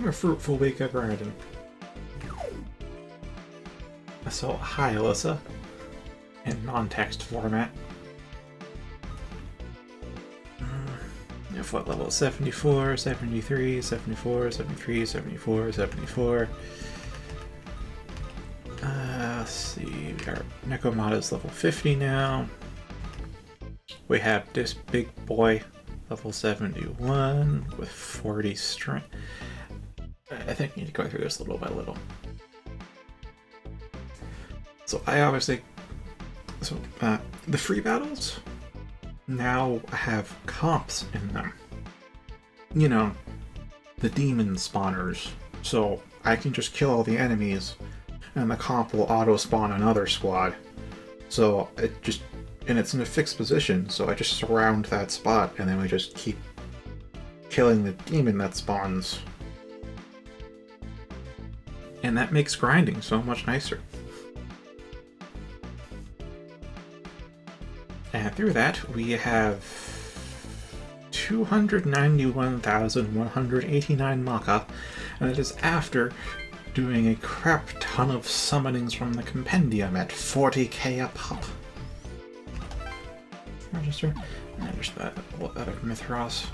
A fruitful week of grinding. So, hi Alyssa, in non-text format. What level? 74, 73, 74, 73, 74, 74. Let's see, our Necromata is level 50 now. We have this big boy, level 71, with 40 strength. I think we need to go through this little by little. So I obviously... the free battles now have comps in them. You know, the demon spawners. So I can just kill all the enemies and the comp will auto-spawn another squad. So it just... and it's in a fixed position, so I just surround that spot and then we just keep killing the demon that spawns. And that makes grinding so much nicer. And through that, we have 291,189 mock-up, and it is after doing a crap ton of summonings from the compendium at 40k a pop. Register. And there's that of Mithras.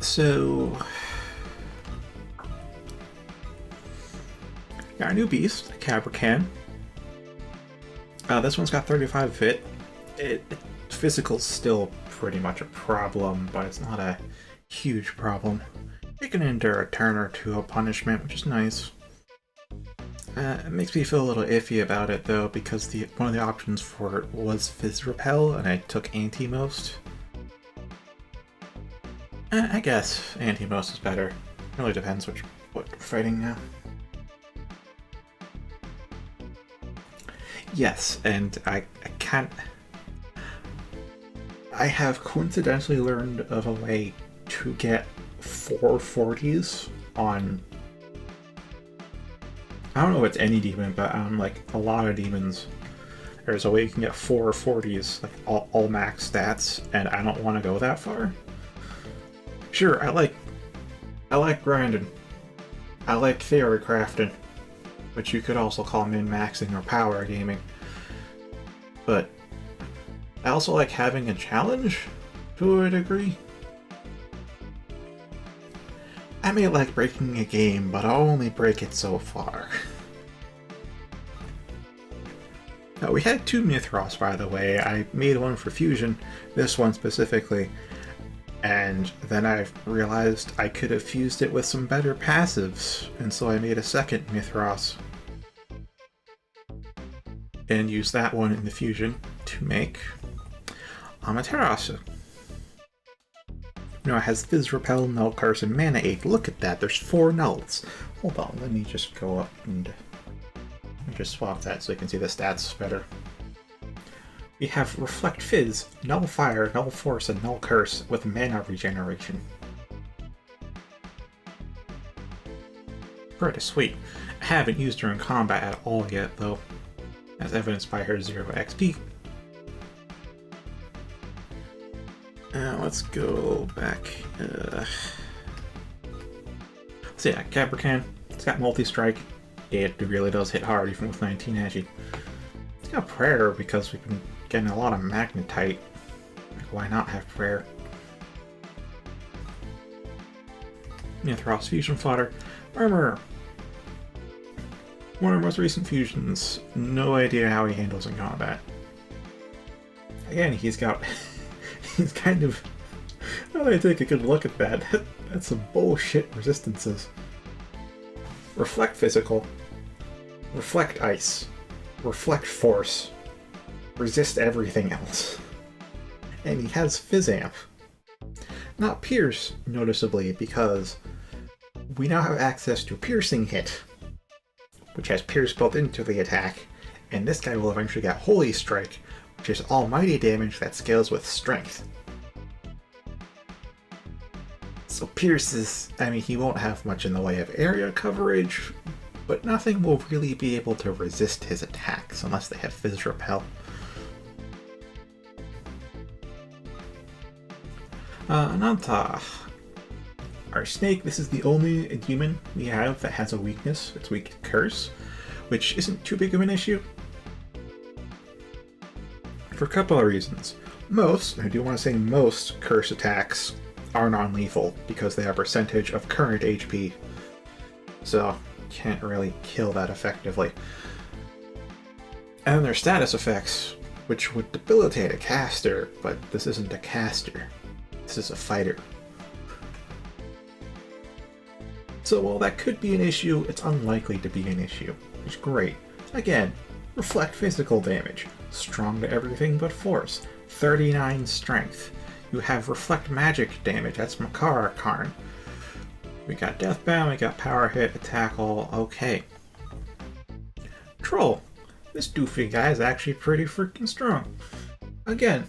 So... got a new beast, a Cabracan. This one's got 35 fit. Physical's still pretty much a problem, but it's not a huge problem. It can endure a turn or two of punishment, which is nice. It makes me feel a little iffy about it though, because one of the options for it was Fizz Repel, and I took Anti-Most. I guess Anti-Most is better. It really depends what we're fighting now. Yes, and I can't... I have coincidentally learned of a way to get 440s on... I don't know if it's any demon, but on like a lot of demons, there's a way you can get 440s, like all max stats, and I don't want to go that far. Sure, I like grinding. I like theory crafting, which you could also call min-maxing or power gaming. But I also like having a challenge, to a degree. I may like breaking a game, but I'll only break it so far. Now, we had 2 Mithras, by the way. I made one for Fusion, this one specifically, and then I realized I could have fused it with some better passives, and so I made a second Mithras. And used that one in the Fusion to make Amaterasu. You know, it has Fizz Repel, Null Curse, and Mana Ache. Look at that, there's 4 nulls. Hold on, let me just go up and... let me just swap that so you can see the stats better. We have Reflect Fizz, Null Fire, Null Force, and Null Curse with Mana Regeneration. Pretty sweet. I haven't used her in combat at all yet, though, as evidenced by her 0 XP. Let's go back. So yeah, Cabracan. It's got multi-strike. It really does hit hard, even with 19 Agi. It's got Prayer because we've been getting a lot of Magnetite. Like, why not have Prayer? Mithras Fusion Fodder. Murmur. One of our most recent fusions. No idea how he handles in combat. Again, he's got... he's kind of... now that I take a good look at that, that's some bullshit resistances. Reflect Physical. Reflect Ice. Reflect Force. Resist everything else. And he has Fizzamp. Not Pierce, noticeably, because we now have access to Piercing Hit, which has Pierce built into the attack, and this guy will eventually get Holy Strike, which is almighty damage that scales with Strength. So Pierce is, I mean, he won't have much in the way of area coverage, but nothing will really be able to resist his attacks unless they have Fizz Repel. Ananta. Our snake, this is the only human we have that has a weakness. It's weak to curse, which isn't too big of an issue. For a couple of reasons. Most, I do want to say most, curse attacks are non-lethal because they have a percentage of current HP. So, can't really kill that effectively. And their status effects, which would debilitate a caster, but this isn't a caster. This is a fighter. So while that could be an issue, it's unlikely to be an issue, which is great. Again, reflect physical damage, strong to everything but force, 39 strength. You have reflect magic damage, that's Makara Karn. We got Deathbound, we got Power Hit, Attack All, okay. Troll. This doofy guy is actually pretty freaking strong. Again,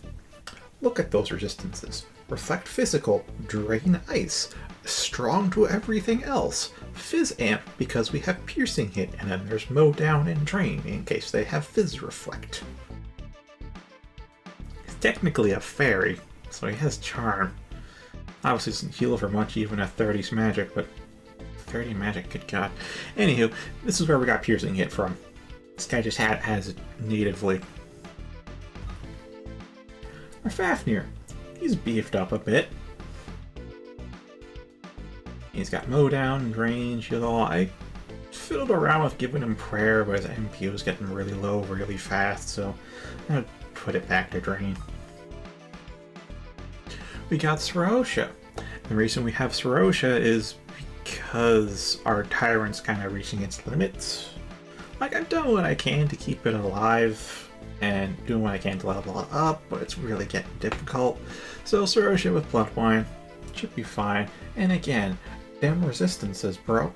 look at those resistances. Reflect Physical, Drain Ice, strong to everything else. Fizz Amp because we have Piercing Hit, and then there's Mow Down and Drain in case they have Fizz Reflect. He's technically a fairy, so he has Charm. Obviously doesn't heal for much even at 30's magic, but 30 magic, good god. Anywho, this is where we got Piercing Hit from. This guy just has it natively. Our Fafnir, he's beefed up a bit. He's got Mow Down, Drain, Shield All. I fiddled around with giving him Prayer, but his MP was getting really low really fast, so I put it back to Drain. We got Sorosha. The reason we have Sorosha is because our Tyrant's kind of reaching its limits. Like, I've done what I can to keep it alive and doing what I can to level it up, but it's really getting difficult. So Sorosha with Bloodwine should be fine. And again, them resistances, bro.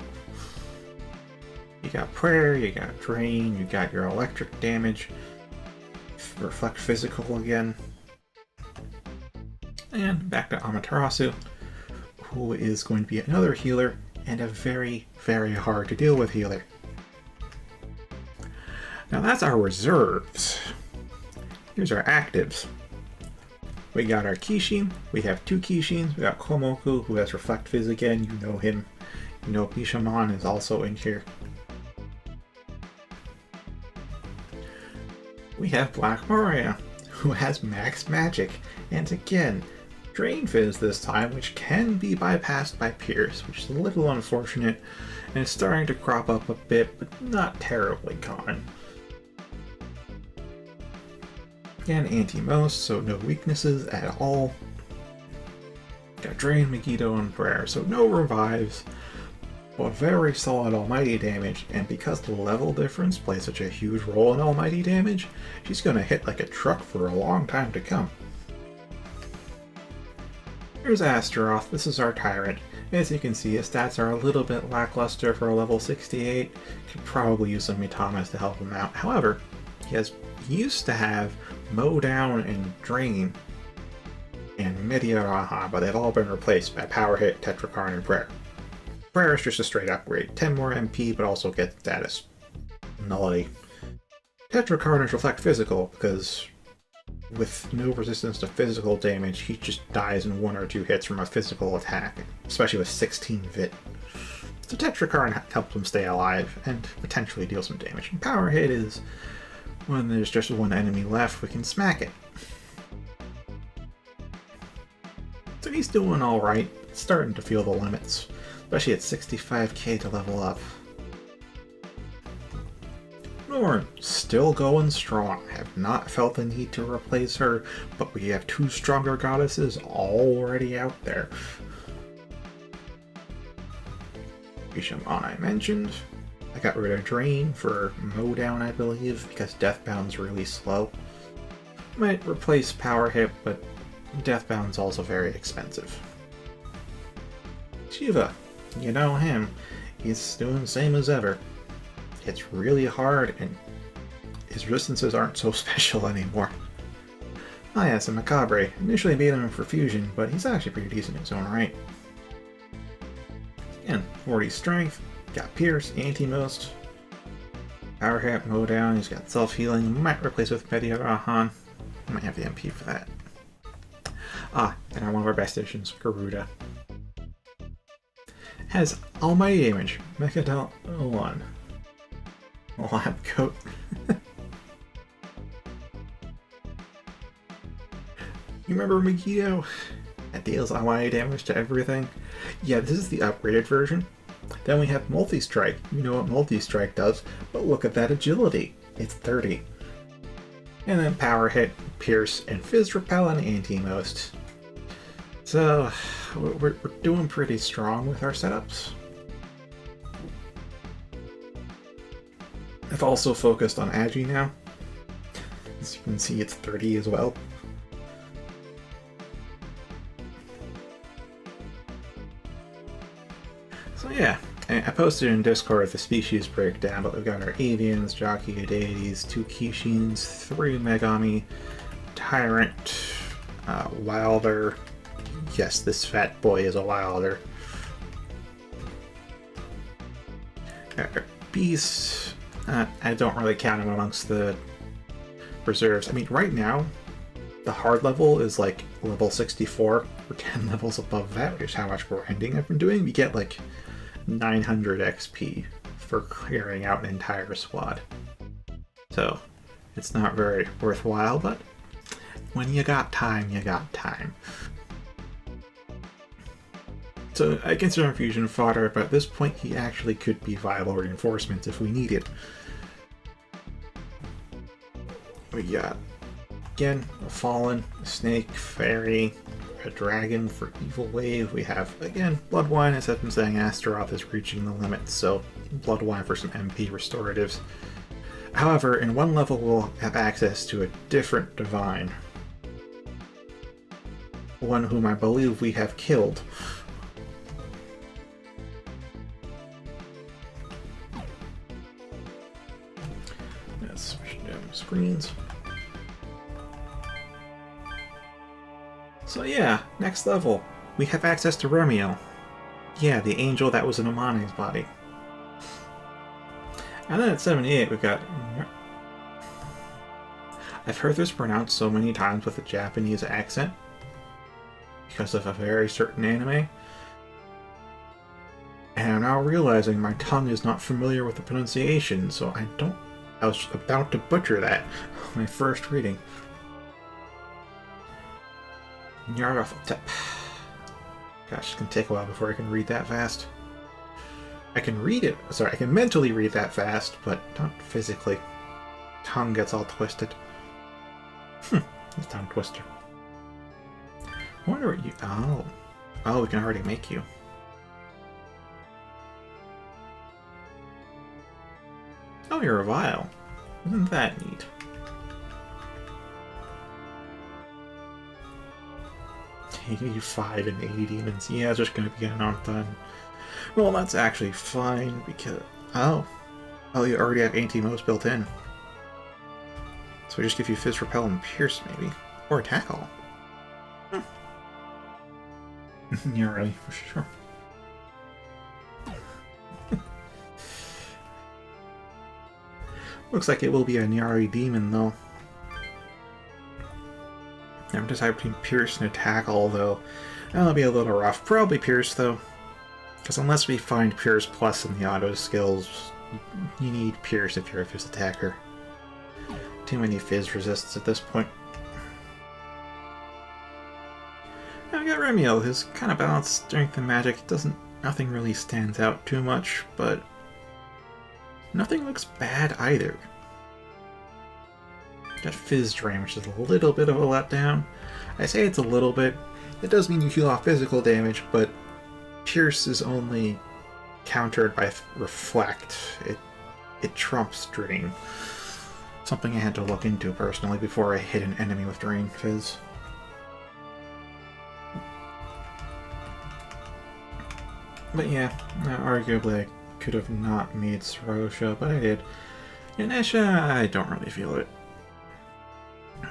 You got Prayer, you got Drain, you got your electric damage, Reflect Physical again. And back to Amaterasu, who is going to be another healer and a very, very hard to deal with healer. Now that's our reserves. Here's our actives. We got our Kishin. We have two Kishins. We got Komoku, who has Reflect Fizz again. You know him. You know Bishamon is also in here. We have Black Maria, who has Max Magic. And again, Drain Fizz this time, which can be bypassed by Pierce, which is a little unfortunate. And it's starting to crop up a bit, but not terribly common. Again, anti-most, so no weaknesses at all. Got Drain, Megiddo, and Prayer, so no revives, but very solid almighty damage, and because the level difference plays such a huge role in almighty damage, she's gonna hit like a truck for a long time to come. Here's Astaroth, this is our Tyrant. As you can see, his stats are a little bit lackluster for a level 68. Could probably use some Mitamas to help him out. However, he used to have Mow Down and Drain and Meteoraha, but they've all been replaced by Power Hit, Tetrakarn, and Prayer. Prayer is just a straight upgrade. 10 more MP, but also gets status nullity. Tetrakarn is Reflect Physical, because with no resistance to physical damage, he just dies in 1 or 2 hits from a physical attack, especially with 16 Vit. So Tetrakarn helps him stay alive and potentially deal some damage. And Power Hit is when there's just one enemy left, we can smack it. So he's doing alright, starting to feel the limits, especially at 65k to level up. Norn, still going strong. Have not felt the need to replace her, but we have 2 stronger goddesses already out there. Bishamon I mentioned. I got rid of Drain for Mow Down, I believe, because Deathbound's really slow. Might replace Power Hit, but Deathbound's also very expensive. Shiva, you know him. He's doing the same as ever. It's really hard, and his resistances aren't so special anymore. Ah yes, and Macabre. Initially made him for fusion, but he's actually pretty decent in his own right. Again, 40 strength. Got Pierce, Anti-Most, Power Hit, Mow Down, he's got Self-Healing, might replace with Meteorahan. Might have the MP for that. Ah, and one of our best additions, Garuda. Has almighty damage, Mechadel 1. Lab coat. You remember Megiddo? That deals almighty damage to everything. Yeah, this is the upgraded version. Then we have Multi-Strike. You know what Multi-Strike does, but look at that agility. It's 30. And then Power Hit, Pierce, and Fizz Repel and Anti-Most. So, we're doing pretty strong with our setups. I've also focused on Agi now. As you can see, it's 30 as well. So yeah, I posted in Discord the species breakdown, but we've got our Avians, Jockey, Deities, 2 Kishins, 3 Megami, Tyrant, Wilder. Yes, this fat boy is a Wilder. Beast, I don't really count him amongst the reserves. I mean, right now, the hard level is like level 64. We're 10 levels above that, which is how much grinding I've been doing. We get like 900 XP for clearing out an entire squad. So, it's not very worthwhile, but when you got time, you got time. So I consider him fusion fodder, but at this point he actually could be viable reinforcements if we need it. We got, again, a Fallen, a Snake, Fairy, a Dragon for Evil Wave. We have, again, Blood Wine, as I've been saying, Astaroth is reaching the limit, so Blood Wine for some MP restoratives. However, in one level we'll have access to a different Divine. One whom I believe we have killed. Let's switch down screens. So yeah, next level. We have access to Remiel. Yeah, the angel that was in Amane's body. And then at 78 we've got... I've heard this pronounced so many times with a Japanese accent because of a very certain anime. And I'm now realizing my tongue is not familiar with the pronunciation, so I was about to butcher that on my first reading. Nyarlathotep. Gosh, it's gonna take a while before I can read that fast. I can read it, sorry, I can mentally read that fast, but not physically. Tongue gets all twisted. The tongue twister. I wonder what you... Oh, we can already make you. Oh, you're a vial. Isn't that neat? $85 and 80 demons. Yeah, it's just gonna be getting on done. Well, that's actually fine because... Oh, you already have anti-most built in. So we just give you Fizz, Repel, and Pierce, maybe. Or Tackle. Yeah, really, for sure. Looks like it will be a Nyari demon, though. I'm deciding between Pierce and a Tackle, though. That'll be a little rough. Probably Pierce, though. Because unless we find Pierce Plus in the auto skills, you need Pierce if you're a Fizz attacker. Too many Fizz resists at this point. Now we got Remiel, who's kind of balanced strength and magic. Nothing really stands out too much, but nothing looks bad either. Got Fizz Drain, which is a little bit of a letdown. I say it's a little bit. It does mean you heal off physical damage, but Pierce is only countered by Reflect. It trumps Drain. Something I had to look into personally before I hit an enemy with Drain Fizz. But yeah, arguably I could have not made Sorosha, but I did. Ganesha, I don't really feel it.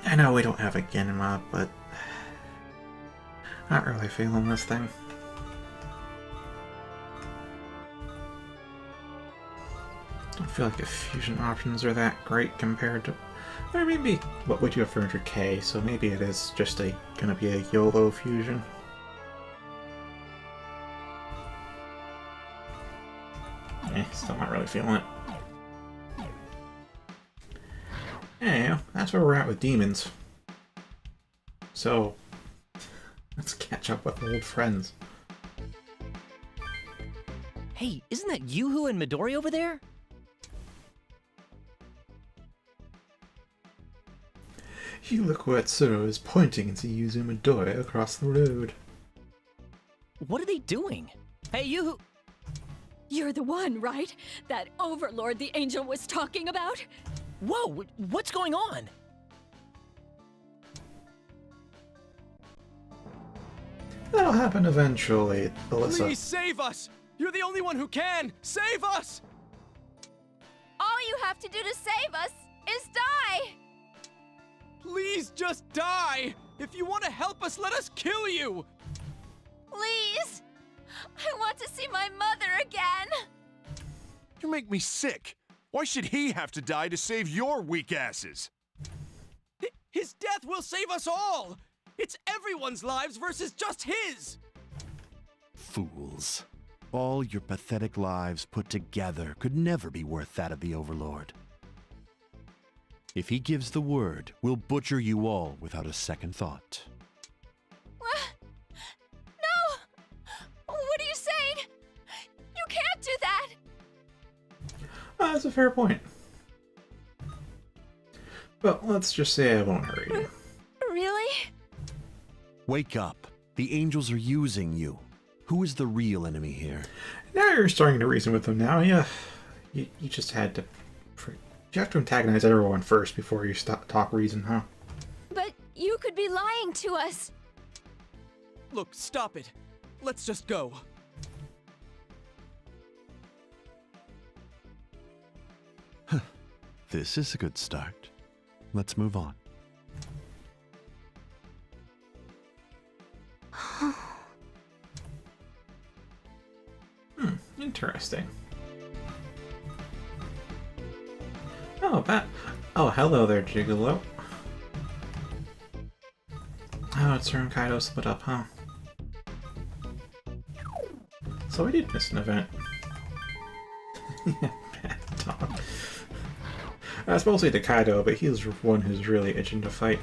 I know we don't have a Genma, but not really feeling this thing. Don't feel like the fusion options are that great compared to... Or maybe, what would you have for 100k, so maybe it is just gonna be a YOLO fusion. Still not really feeling it. Anyhow, that's where we're at with demons. So, let's catch up with old friends. Hey, isn't that Yoo-Hoo and Midori over there? Hilakuetsuro is pointing to Yuzu Midori across the road. What are they doing? Hey, Yoo-Hoo! You're the one, right? That overlord the angel was talking about? Whoa, what's going on? That'll happen eventually, Alyssa. Please save us! You're the only one who can! Save us! All you have to do to save us is die! Please just die! If you want to help us, let us kill you! Please! I want to see my mother again! You make me sick. Why should he have to die to save your weak asses? His death will save us all! It's everyone's lives versus just his! Fools. All your pathetic lives put together could never be worth that of the Overlord. If he gives the word, we'll butcher you all without a second thought. No! What are you saying? You can't do that! That's a fair point. But let's just say I won't hurt you. Really? Wake up. The angels are using you. Who is the real enemy here? Now you're starting to reason with them now, yeah. You just had to... You have to antagonize everyone first before you talk reason, huh? But you could be lying to us. Look, stop it. Let's just go. This is a good start. Let's move on. Interesting. Oh, oh, hello there, Gigolo. Oh, it's her and Kaido split up, huh? So we did miss an event. Bad dog. It's mostly to Kaido, but he's one who's really itching to fight.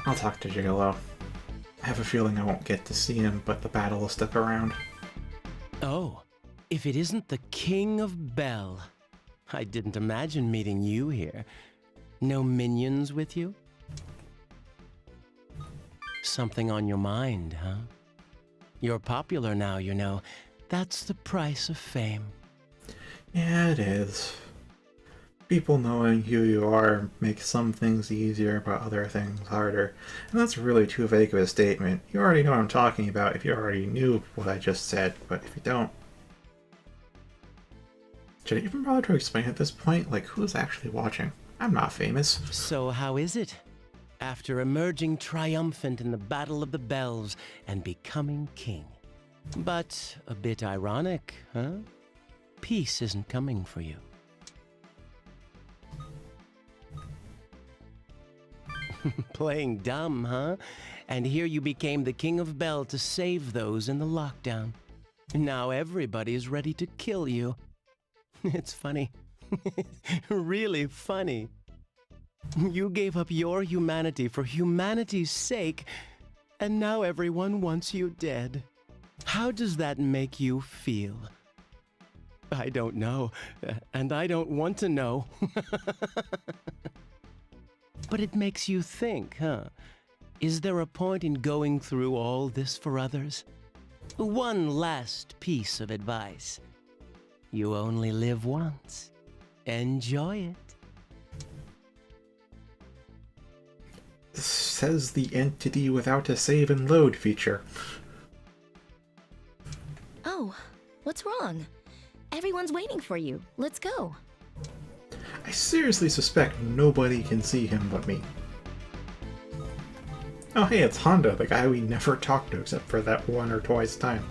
I'll talk to Gigolo. I have a feeling I won't get to see him, but the battle will stick around. Oh, if it isn't the King of Bell. I didn't imagine meeting you here. No minions with you? Something on your mind, huh? You're popular now, you know. That's the price of fame. Yeah, it is. People knowing who you are makes some things easier, but other things harder. And that's really too vague of a statement. You already know what I'm talking about if you already knew what I just said, but if you don't... Should I even bother to explain at this point? Like, who's actually watching? I'm not famous. So how is it? After emerging triumphant in the Battle of the Bells and becoming king. But a bit ironic, huh? Peace isn't coming for you. Playing dumb, huh? And here you became the King of Bell to save those in the lockdown. Now everybody's ready to kill you. It's funny. Really funny. You gave up your humanity for humanity's sake, and now everyone wants you dead. How does that make you feel? I don't know, and I don't want to know. But it makes you think, huh? Is there a point in going through all this for others? One last piece of advice. You only live once. Enjoy it. Says the entity without a save and load feature. Oh, what's wrong? Everyone's waiting for you. Let's go. I seriously suspect nobody can see him but me. Oh hey, it's Honda, the guy we never talked to except for that one or twice time.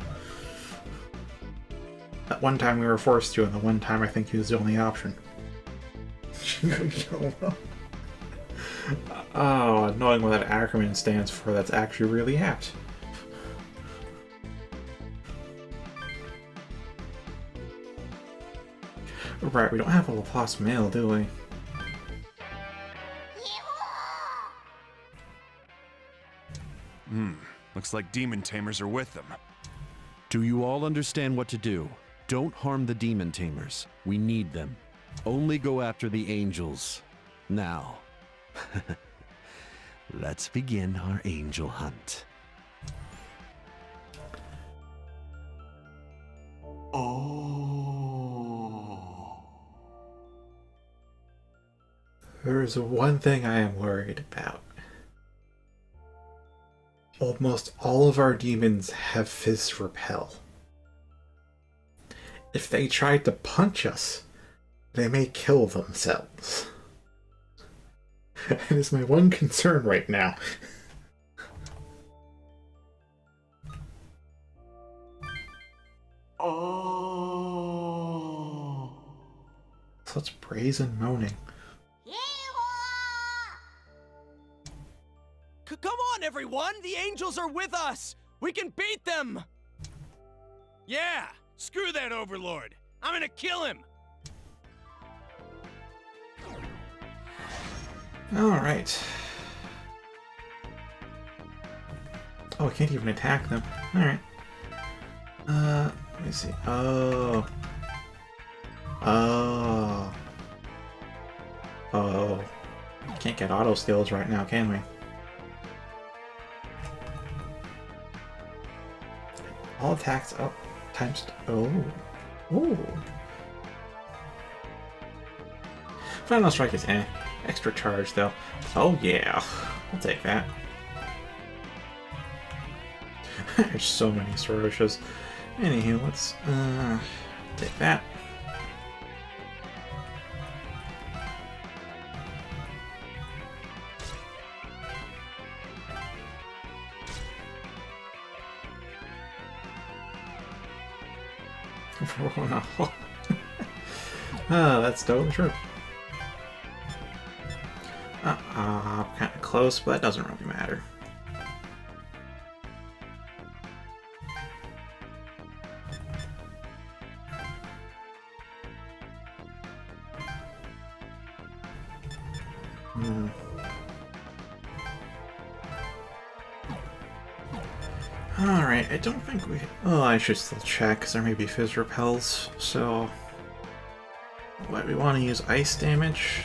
That one time we were forced to, and the one time I think he was the only option. Oh, knowing what that acronym stands for, that's actually really apt. Right, we don't have a Laplace mail, do we? Looks like demon tamers are with them. Do you all understand what to do? Don't harm the demon tamers. We need them. Only go after the angels. Now, let's begin our angel hunt. Oh. There's one thing I am worried about. Almost all of our demons have Fizz Repel. If they tried to punch us, they may kill themselves. That is my one concern right now. Oh. Such brazen moaning. Come on, everyone! The angels are with us! We can beat them! Yeah! Screw that overlord! I'm gonna kill him! Alright. Oh, I can't even attack them. Alright. Let me see. Oh. Oh. Oh. Can't get auto skills right now, can we? All attacks up times. Oh. Ooh. Final strike is eh. Extra charge though. Oh yeah. I'll take that. There's so many Soroshes. Anywho, let's take that. That's totally true. Kind of close, but that doesn't really matter. Alright, I don't think we... Oh, I should still check, because there may be Fizz Repels, so... What, we want to use ice damage?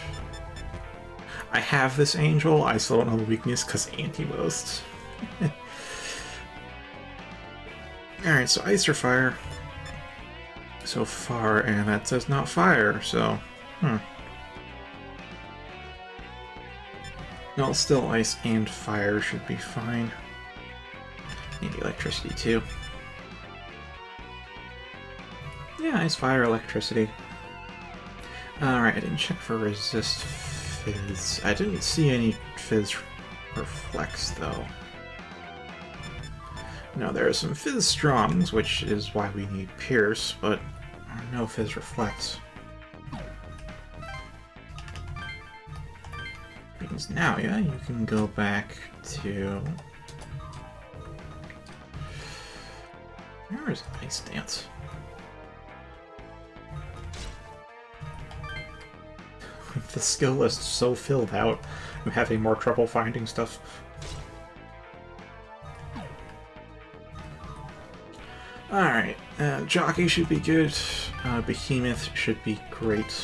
I have this angel, I still don't know the weakness, because anti-most. Alright, so ice or fire? So far, and that says not fire, so... No, still ice and fire should be fine. Need electricity too. Yeah, ice, fire, electricity. Alright, I didn't check for resist fizz. I didn't see any fizz reflex though. No, there are some fizz strongs, which is why we need pierce, but no fizz reflex. Because now, yeah, you can go back to... Where is Ice Dance? The skill list is so filled out, I'm having more trouble finding stuff. Alright, Jockey should be good, Behemoth should be great.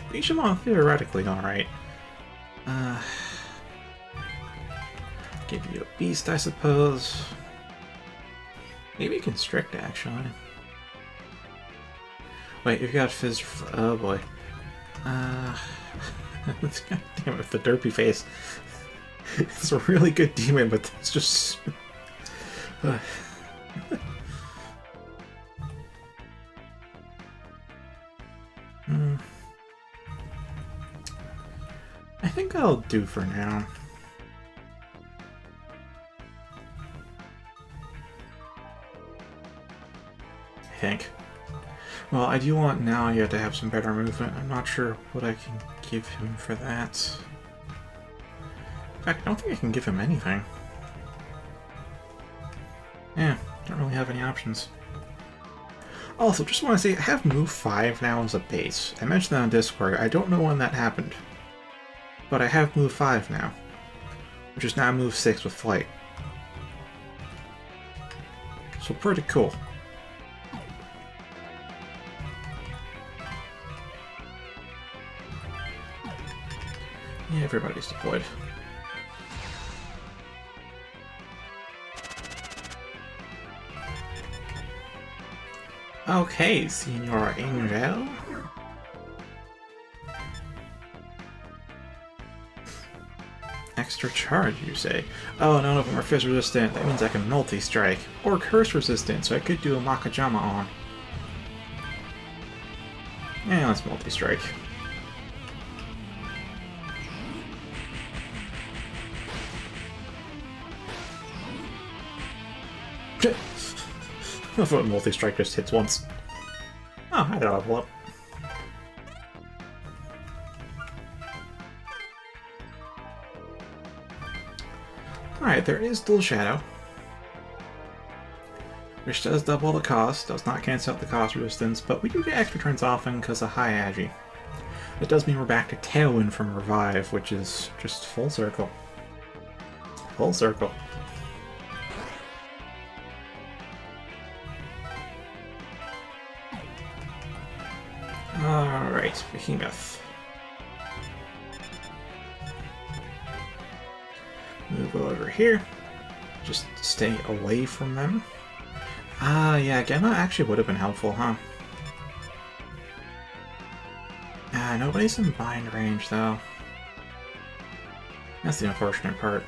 Bishamon theoretically alright. Give you a beast, I suppose. Maybe Constrict, actually. Wait, you've got Fizz... Oh boy. God damn it, the derpy face. It's a really good demon, but it's just... I think I'll do for now. I think. Well, I do want now you have to have some better movement. I'm not sure what I can give him for that. In fact, I don't think I can give him anything. Yeah, don't really have any options. Also, just want to say, I have move 5 now as a base. I mentioned that on Discord. I don't know when that happened. But I have move 5 now. Which is now move 6 with flight. So pretty cool. Yeah, everybody's deployed. Okay, Senor Angel. Extra charge, you say? Oh, none of them are fizz resistant. That means I can multi-strike. Or curse resistant, so I could do a Makajama on. Yeah, let's multi-strike. I thought multi-strike just hits once. Oh, I got a level up. Alright, there is Dual Shadow. Which does double the cost, does not cancel out the cost resistance, but we do get extra turns often because of High Agi. It does mean we're back to Tailwind from Revive, which is just full circle. Full circle. Alright, Behemoth. Move over here. Just stay away from them. Yeah, Gemma actually would have been helpful, huh? Nobody's in bind range, though. That's the unfortunate part.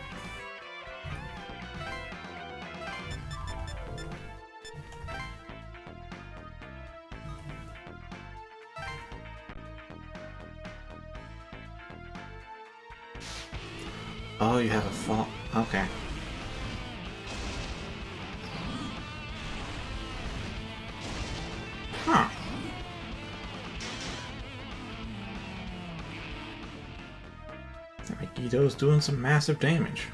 Oh, you have a fall. Okay. Huh. Megiddo's doing some massive damage.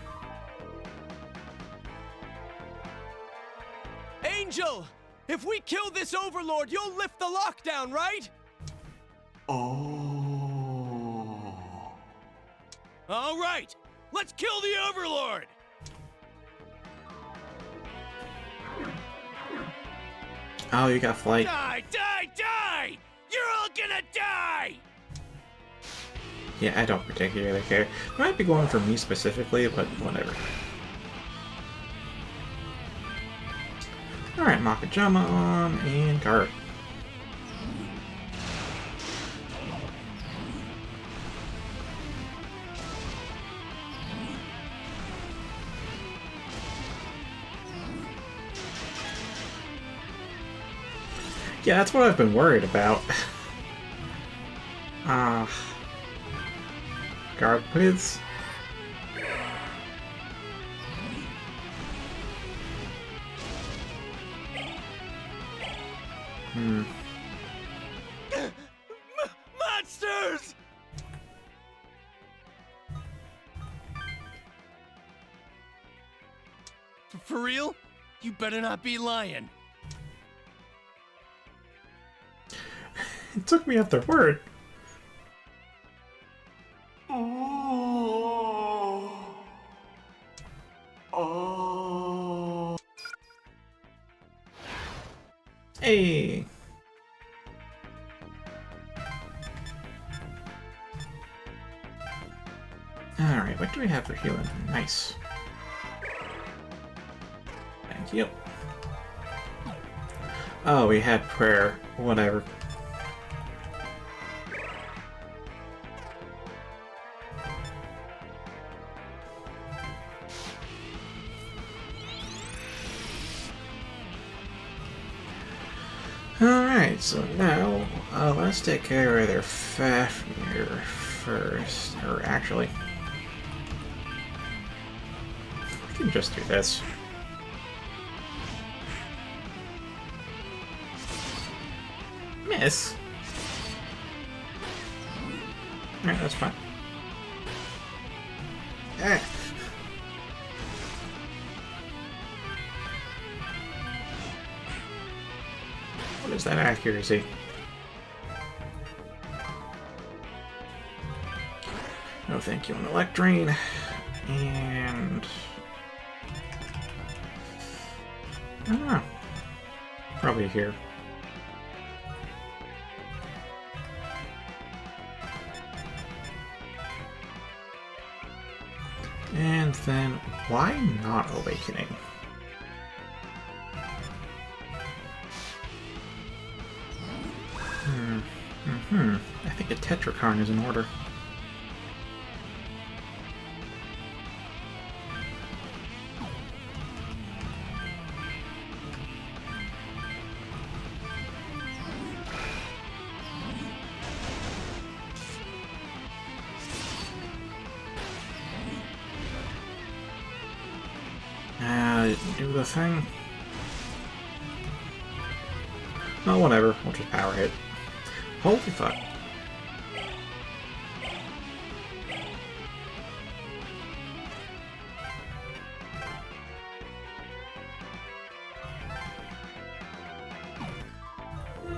Angel! If we kill this Overlord, you'll lift the lockdown, right? Oh. All right! Let's kill the Overlord! Oh, you got flight. Die! Die! Die! You're all gonna die! Yeah, I don't particularly care. Might be going for me specifically, but whatever. Alright, Makajama on, and guard. Yeah, that's what I've been worried about. Guard, please. Monsters! For real? You better not be lying. It took me at their word. Hey. Alright, what do we have for healing? Nice. Thank you. Oh, we had prayer. Whatever. Alright, so now, let's take care of their Fafnir first. Or actually, we can just do this. miss. Alright, that's fine. Ah. What is that accuracy? No thank you on Electrain. And... I don't know. Probably here. And then, why not Awakening? I think a Tetrakarn is in order. Do the thing. Oh, whatever. We'll just power hit. Holy fuck.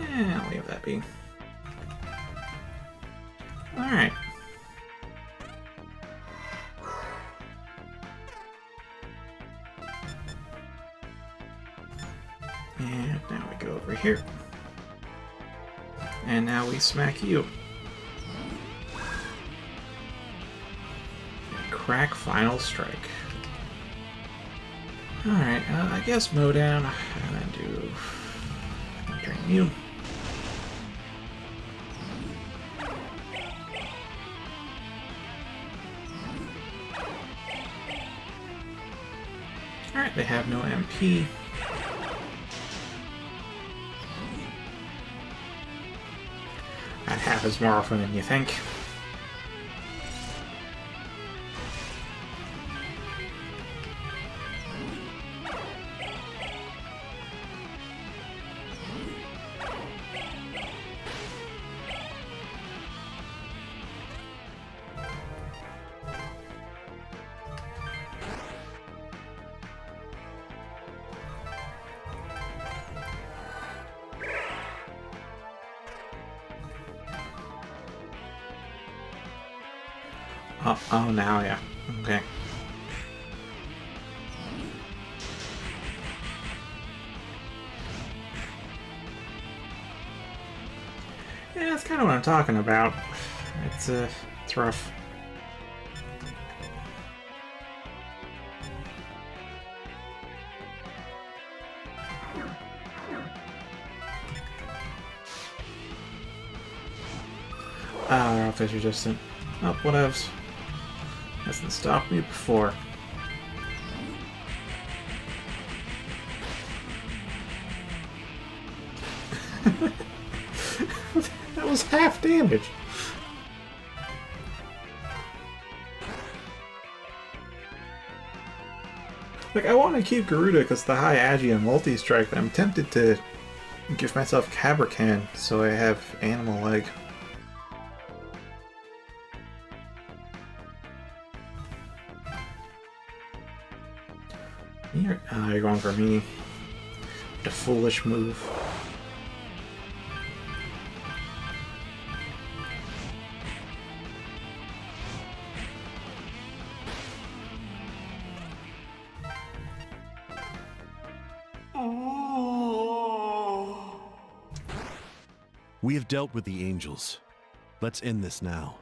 I'll leave that be. Alright. And now we go over here. And now we smack you. And crack Final Strike. Alright, I guess mow down, and then do drain you. Alright, they have no MP. That happens more often than you think. Oh, now, yeah. Okay. Yeah, that's kind of what I'm talking about. It's rough. Oh, rough is resistant. Oh, whatevs. Hasn't stopped me before. That was half damage. Like, I want to keep Garuda because the high agi and multi-strike, but I'm tempted to give myself Cabracan so I have animal leg. You're going for me. The foolish move. We have dealt with the angels. Let's end this now.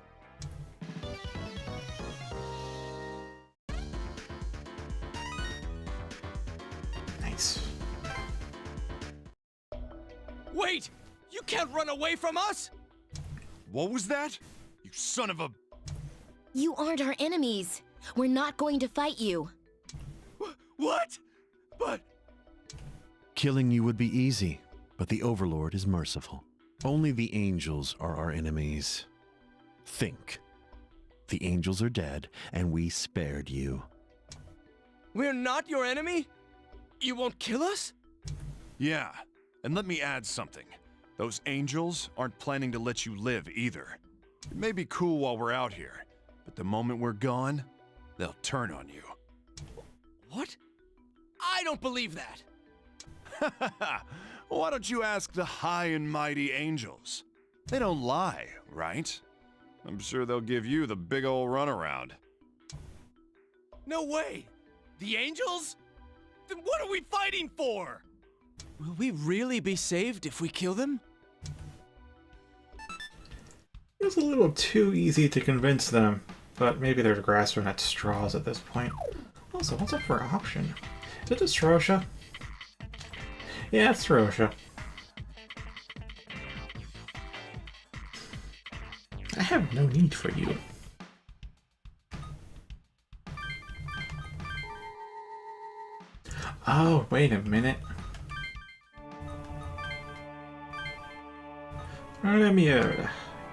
Nice. Wait! You can't run away from us! What was that? You son of a... You aren't our enemies. We're not going to fight you. What? But... Killing you would be easy, but the Overlord is merciful. Only the angels are our enemies. Think. The angels are dead, and we spared you. We're not your enemy? You won't kill us? Yeah, and let me add something. Those angels aren't planning to let you live either. It may be cool while we're out here, but the moment we're gone, they'll turn on you. What? I don't believe that. Why don't you ask the high and mighty angels? They don't lie, right? I'm sure they'll give you the big ol' runaround. No way! The angels? Then what are we fighting for? Will we really be saved if we kill them? It's a little too easy to convince them, but maybe they're grasping at straws at this point. Also, what's up for option? Is it just Rosha? Yeah, it's Rosha. I have no need for you. Oh, wait a minute. Remember,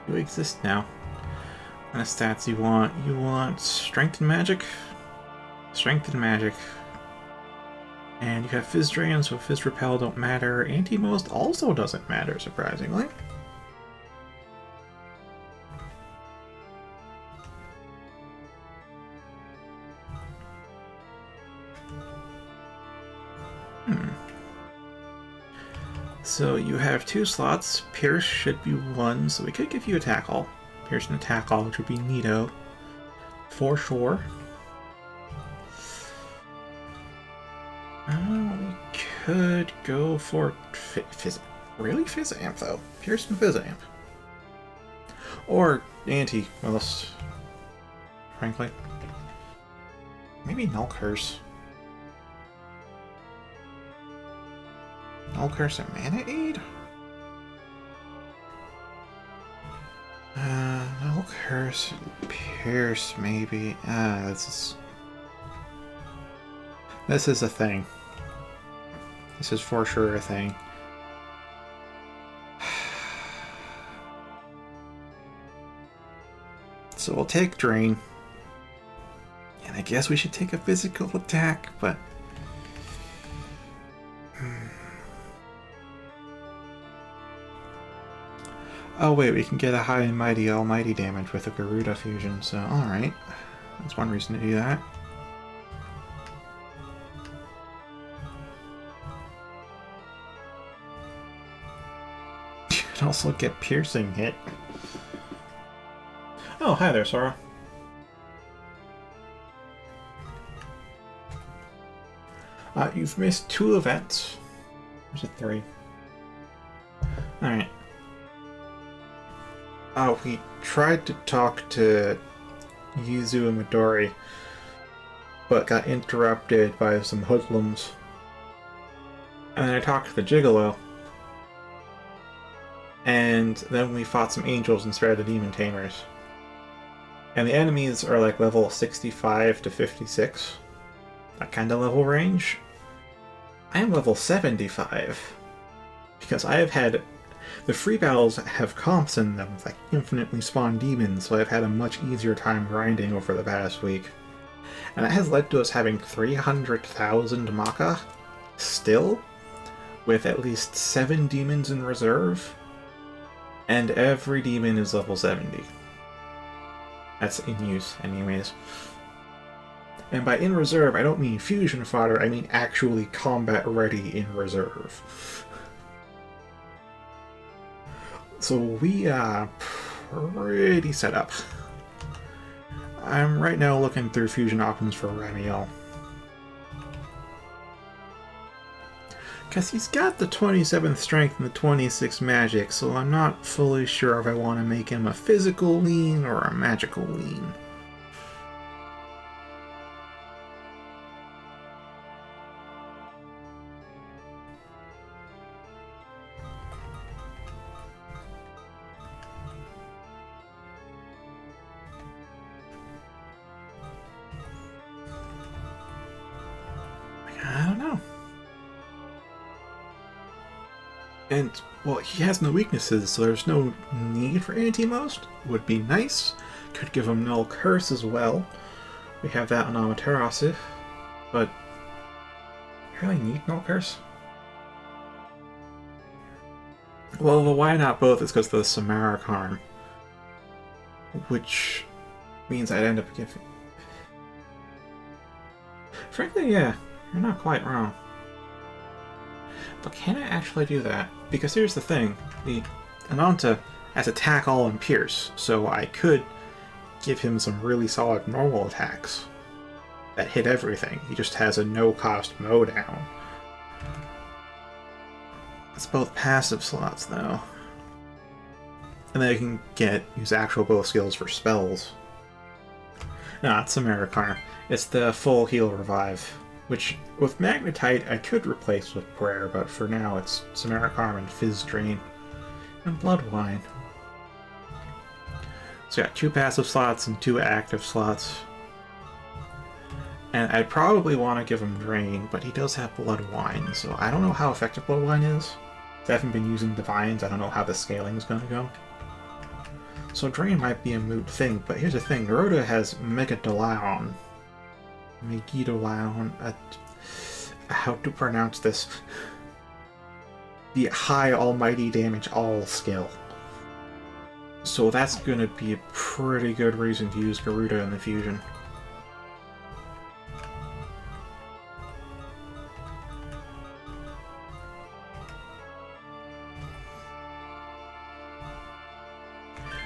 you exist now. What kind of stats you want? You want strength and magic? Strength and magic. And you have Fizz Drain, so Fizz Repel don't matter. Anti-Most also doesn't matter, surprisingly. So you have 2 slots. Pierce should be 1, so we could give you Attack All. Pierce and Attack All, which would be neato. For sure. We could go for Fizz. Really? Fizz Amp, though. Pierce and Fizz Amp. Or Anti-Most, frankly. Maybe Null Curse. Null Curse and Mana Aid? Null Curse and Pierce, maybe. This is a thing. This is for sure a thing. So we'll take Drain. And I guess we should take a physical attack, but... Oh wait, we can get a high and mighty almighty damage with a Garuda fusion, so alright. That's one reason to do that. You can also get piercing hit. Oh, hi there, Sora. You've missed 2 events. Or is it 3? Alright. We tried to talk to Yuzu and Midori, but got interrupted by some hoodlums. And then I talked to the Gigolo. And then we fought some angels instead of the demon tamers. And the enemies are like level 65 to 56. That kind of level range. I am level 75. Because I have had... The free battles have comps in them, like infinitely spawned demons, so I've had a much easier time grinding over the past week. And that has led to us having 300,000 Maka, still, with at least 7 demons in reserve, and every demon is level 70. That's in use, anyways. And by in reserve, I don't mean fusion fodder, I mean actually combat ready in reserve. So we are pretty set up. I'm right now looking through fusion options for Ramiel. Because he's got the 27th strength and the 26th magic, so I'm not fully sure if I want to make him a physical lean or a magical lean. I don't know. And, well, he has no weaknesses, so there's no need for Anti-Most. Would be nice. Could give him Null Curse as well. We have that on Amaterasu. But, you really need Null Curse? Well, the why not both is because of the Samara Karm, which means I'd end up giving... Frankly, yeah, you're not quite wrong. But can I actually do that? Because here's the thing, the Ananta has attack all and pierce, so I could give him some really solid normal attacks that hit everything. He just has a no-cost mow down. It's both passive slots, though. And then I can use actual bow skills for spells. No, it's Americarm. It's the full heal revive, which with Magnetite I could replace with Prayer, but for now it's Samaricarm and Fizz Drain and Blood Wine. So I got 2 passive slots and 2 active slots. And I'd probably want to give him Drain, but he does have Blood Wine, so I don't know how effective Blood Wine is. I haven't been using Divines, I don't know how the scaling is going to go. So Drain might be a moot thing, but here's the thing, Garuda has Megadolaon. How to pronounce this? The high almighty damage all skill. So that's going to be a pretty good reason to use Garuda in the fusion.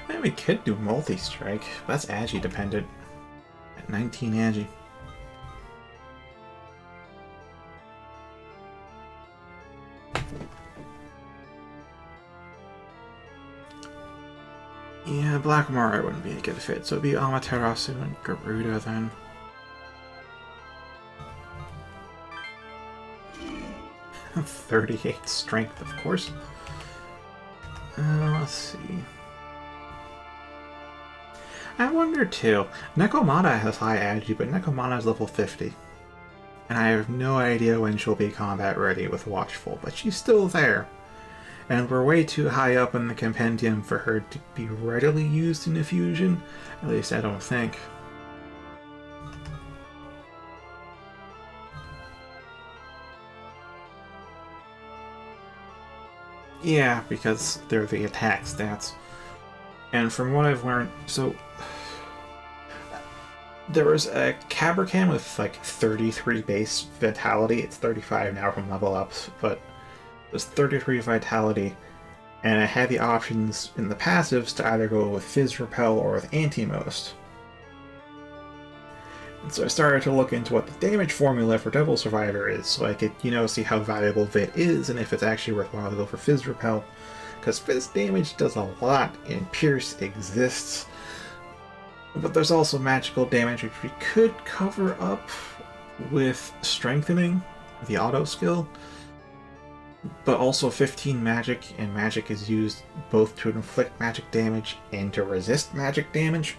Maybe we could do multi-strike. That's Agi dependent. At 19 Agi. Yeah, Black Mara wouldn't be a good fit, so it'd be Amaterasu and Garuda then. .38 strength, of course. Let's see. I wonder too. Nekomata has high agi, but Nekomata is level 50. And I have no idea when she'll be combat ready with Watchful, but she's still there. And we're way too high up in the compendium for her to be readily used in a fusion. At least I don't think. Yeah, because they're the attack stats. And from what I've learned, so there was a Cabricam with like 33 base vitality. It's 35 now from level ups, but it was 33 vitality, and I had the options in the passives to either go with Fizz Repel or with Anti-Most. And so I started to look into what the damage formula for Devil Survivor is, so I could, see how valuable Vit is and if it's actually worthwhile to go for Fizz Repel. Because Fizz damage does a lot, and Pierce exists. But there's also magical damage which we could cover up with Strengthening, the auto skill. But also 15 magic, and magic is used both to inflict magic damage and to resist magic damage.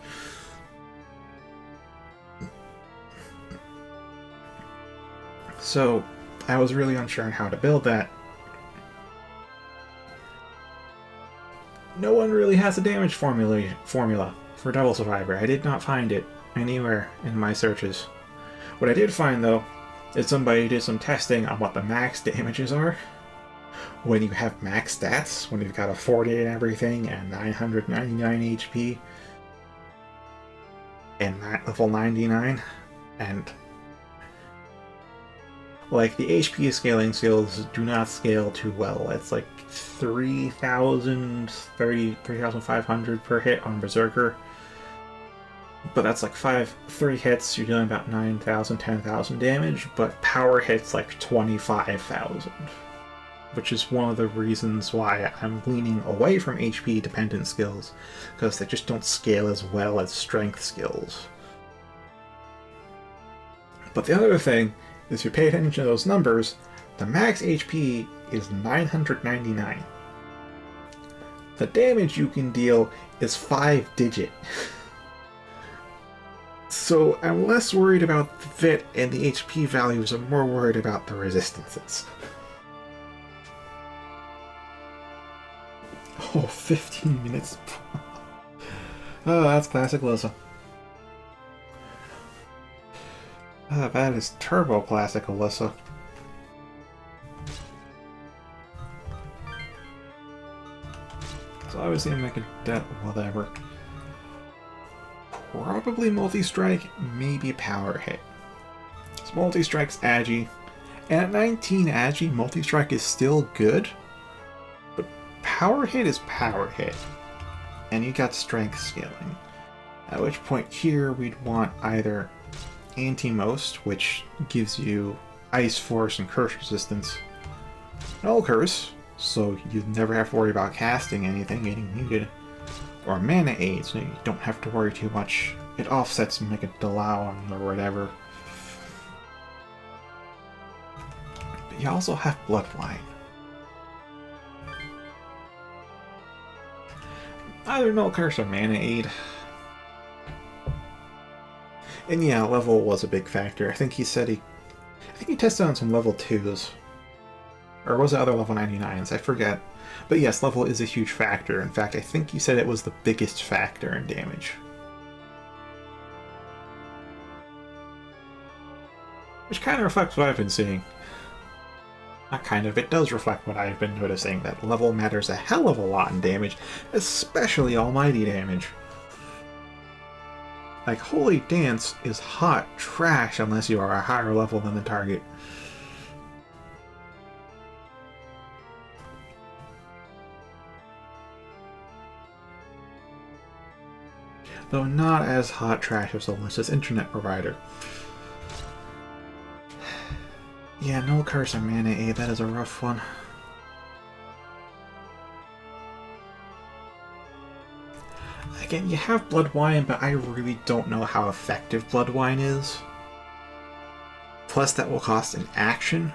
So I was really unsure on how to build that. No one really has a damage formula for Devil Survivor. I did not find it anywhere in my searches. What I did find, though, is somebody did some testing on what the max damages are when you have max stats, when you've got a 40 and everything and 999 HP and level 99, and like the HP scaling skills do not scale too well. It's like 3,500 per hit on Berserker. But that's like 3 hits, you're doing about 9,000, 10,000 damage, but power hits like 25,000. Which is one of the reasons why I'm leaning away from HP dependent skills, because they just don't scale as well as strength skills. But the other thing is, if you pay attention to those numbers, the max HP is 999. The damage you can deal is 5-digit. So I'm less worried about the Vit and the HP values, I'm more worried about the resistances. Oh, 15 minutes. Oh, that's classic Alyssa. That is turbo classic Alyssa. obviously I'm making that whatever. Probably multi-strike, maybe power hit. So multi-strike's agi. And at 19 agi, multi-strike is still good. But power hit is power hit. And you got strength scaling. At which point here we'd want either Anti-Most, which gives you Ice Force and Curse Resistance. Null Curse, so you never have to worry about casting anything getting muted. Or Mana Aid, so you don't have to worry too much. It offsets Mega Dalawan or whatever. But you also have Bloodline. Either Null Curse or Mana Aid. And yeah, level was a big factor. I think he tested on some level 2s. Or was it other level 99s? I forget. But yes, level is a huge factor. In fact, I think he said it was the biggest factor in damage. Which kind of reflects what I've been seeing. Not kind of, it does reflect what I've been noticing, that level matters a hell of a lot in damage, especially almighty damage. Like, Holy Dance is hot trash unless you are a higher level than the target. Though not as hot trash as Alyssa's internet provider. Yeah, Null Curse and Mana Aid, that is a rough one. Again, you have Blood Wine, but I really don't know how effective Blood Wine is. Plus, that will cost an action,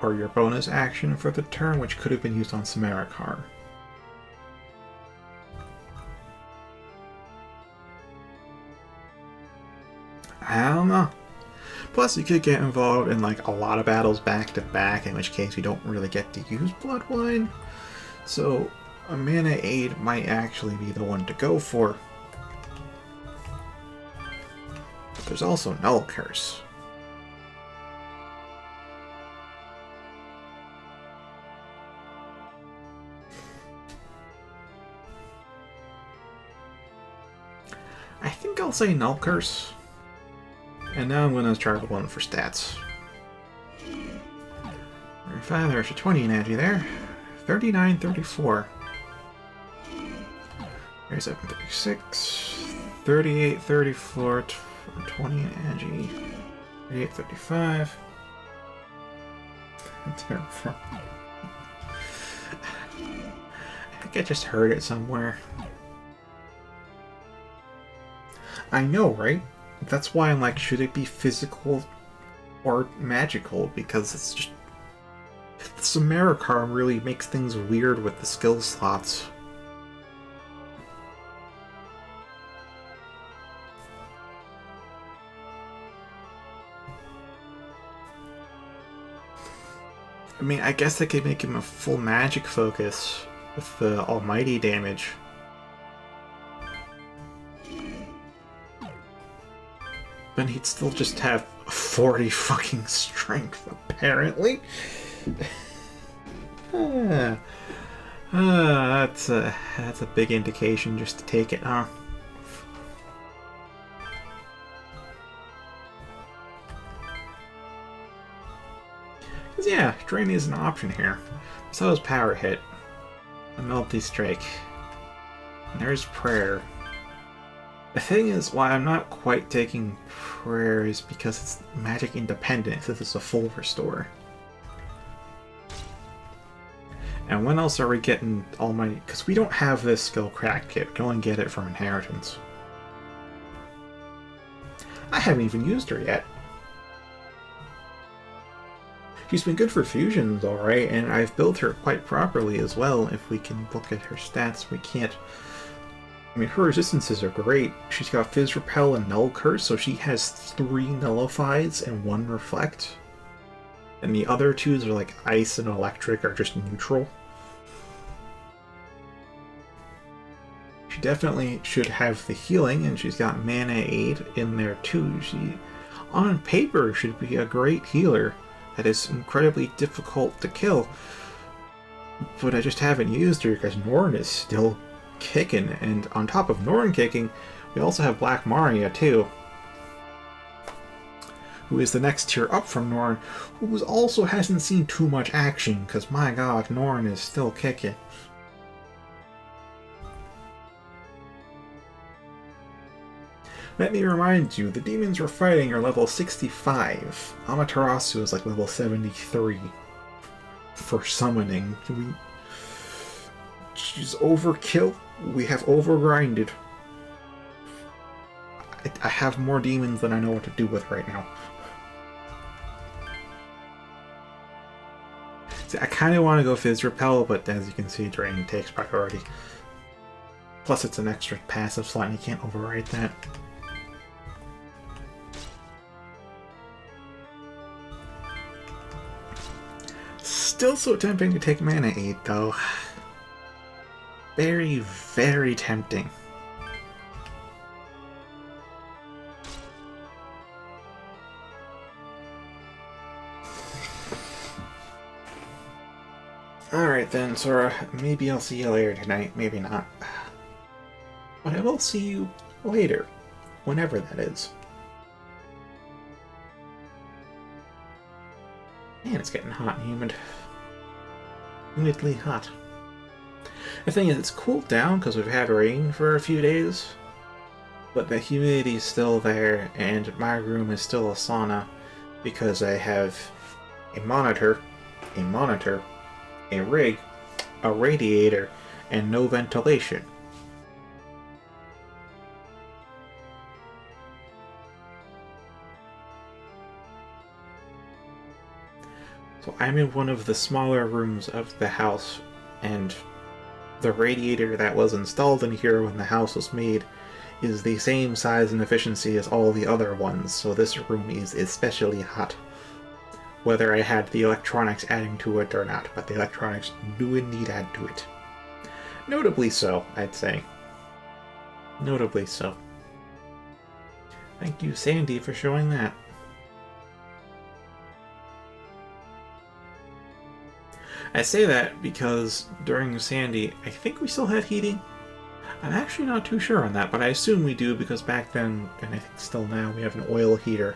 or your bonus action for the turn, which could have been used on Samarikar. I don't know. Plus, you could get involved in like a lot of battles back to back, in which case you don't really get to use Blood Wine. So, a Mana Aid might actually be the one to go for. But there's also Null Curse. I think I'll say Null Curse. And now I'm going to try one for stats. 35, there's a 20 in agi there. 39, 34. 37, 36. 38, 34, 20 in agi. 38, 35. That's very far. I think I just heard it somewhere. I know, right? That's why I'm like, should it be physical or magical? Because it's just... The Samarikar really makes things weird with the skill slots. I mean, I guess I could make him a full magic focus with the almighty damage. But he'd still just have 40 fucking strength, apparently. That's a big indication just to take it, huh? Because yeah, Drain is an option here. So is Power Hit. A multi-strike. And there's Prayer. The thing is, why I'm not quite taking Prayer is because it's magic independent. This is a full restore. And when else are we getting Almighty? Because we don't have this skill crack kit. We can only get it from Inheritance. I haven't even used her yet. She's been good for fusions, alright, and I've built her quite properly as well. If we can look at her stats, we can't... I mean, her resistances are great. She's got Fizz Repel and Null Curse, so she has 3 Nullifies and 1 Reflect. And the other 2s are like Ice and Electric are just neutral. She definitely should have the healing, and she's got Mana Aid in there too. She, on paper, should be a great healer that is incredibly difficult to kill. But I just haven't used her because Norn is still kicking, and on top of Norn kicking, we also have Black Maria too, who is the next tier up from Norn, who also hasn't seen too much action, because my god, Norn is still kicking. Let me remind you, the demons we're fighting are level 65. Amaterasu is like level 73 for summoning. She's overkill. We have overgrinded. I have more demons than I know what to do with right now. See, I kind of want to go Fizz Repel, but as you can see, Drain takes priority. Plus it's an extra passive slot and you can't override that. Still so tempting to take Mana 8 though. Very, very tempting. Alright then, Sora, maybe I'll see you later tonight, maybe not. But I will see you later, whenever that is. Man, it's getting hot and humid. Humidly hot. The thing is, it's cooled down because we've had rain for a few days, but the humidity is still there, and my room is still a sauna because I have a monitor, a rig, a radiator, and no ventilation. So I'm in one of the smaller rooms of the house, and the radiator that was installed in here when the house was made is the same size and efficiency as all the other ones, so this room is especially hot. Whether I had the electronics adding to it or not, but the electronics do indeed add to it. Notably so, I'd say. Notably so. Thank you, Sandy, for showing that. I say that because during Sandy, I think we still had heating. I'm actually not too sure on that, but I assume we do because back then, and I think still now, we have an oil heater.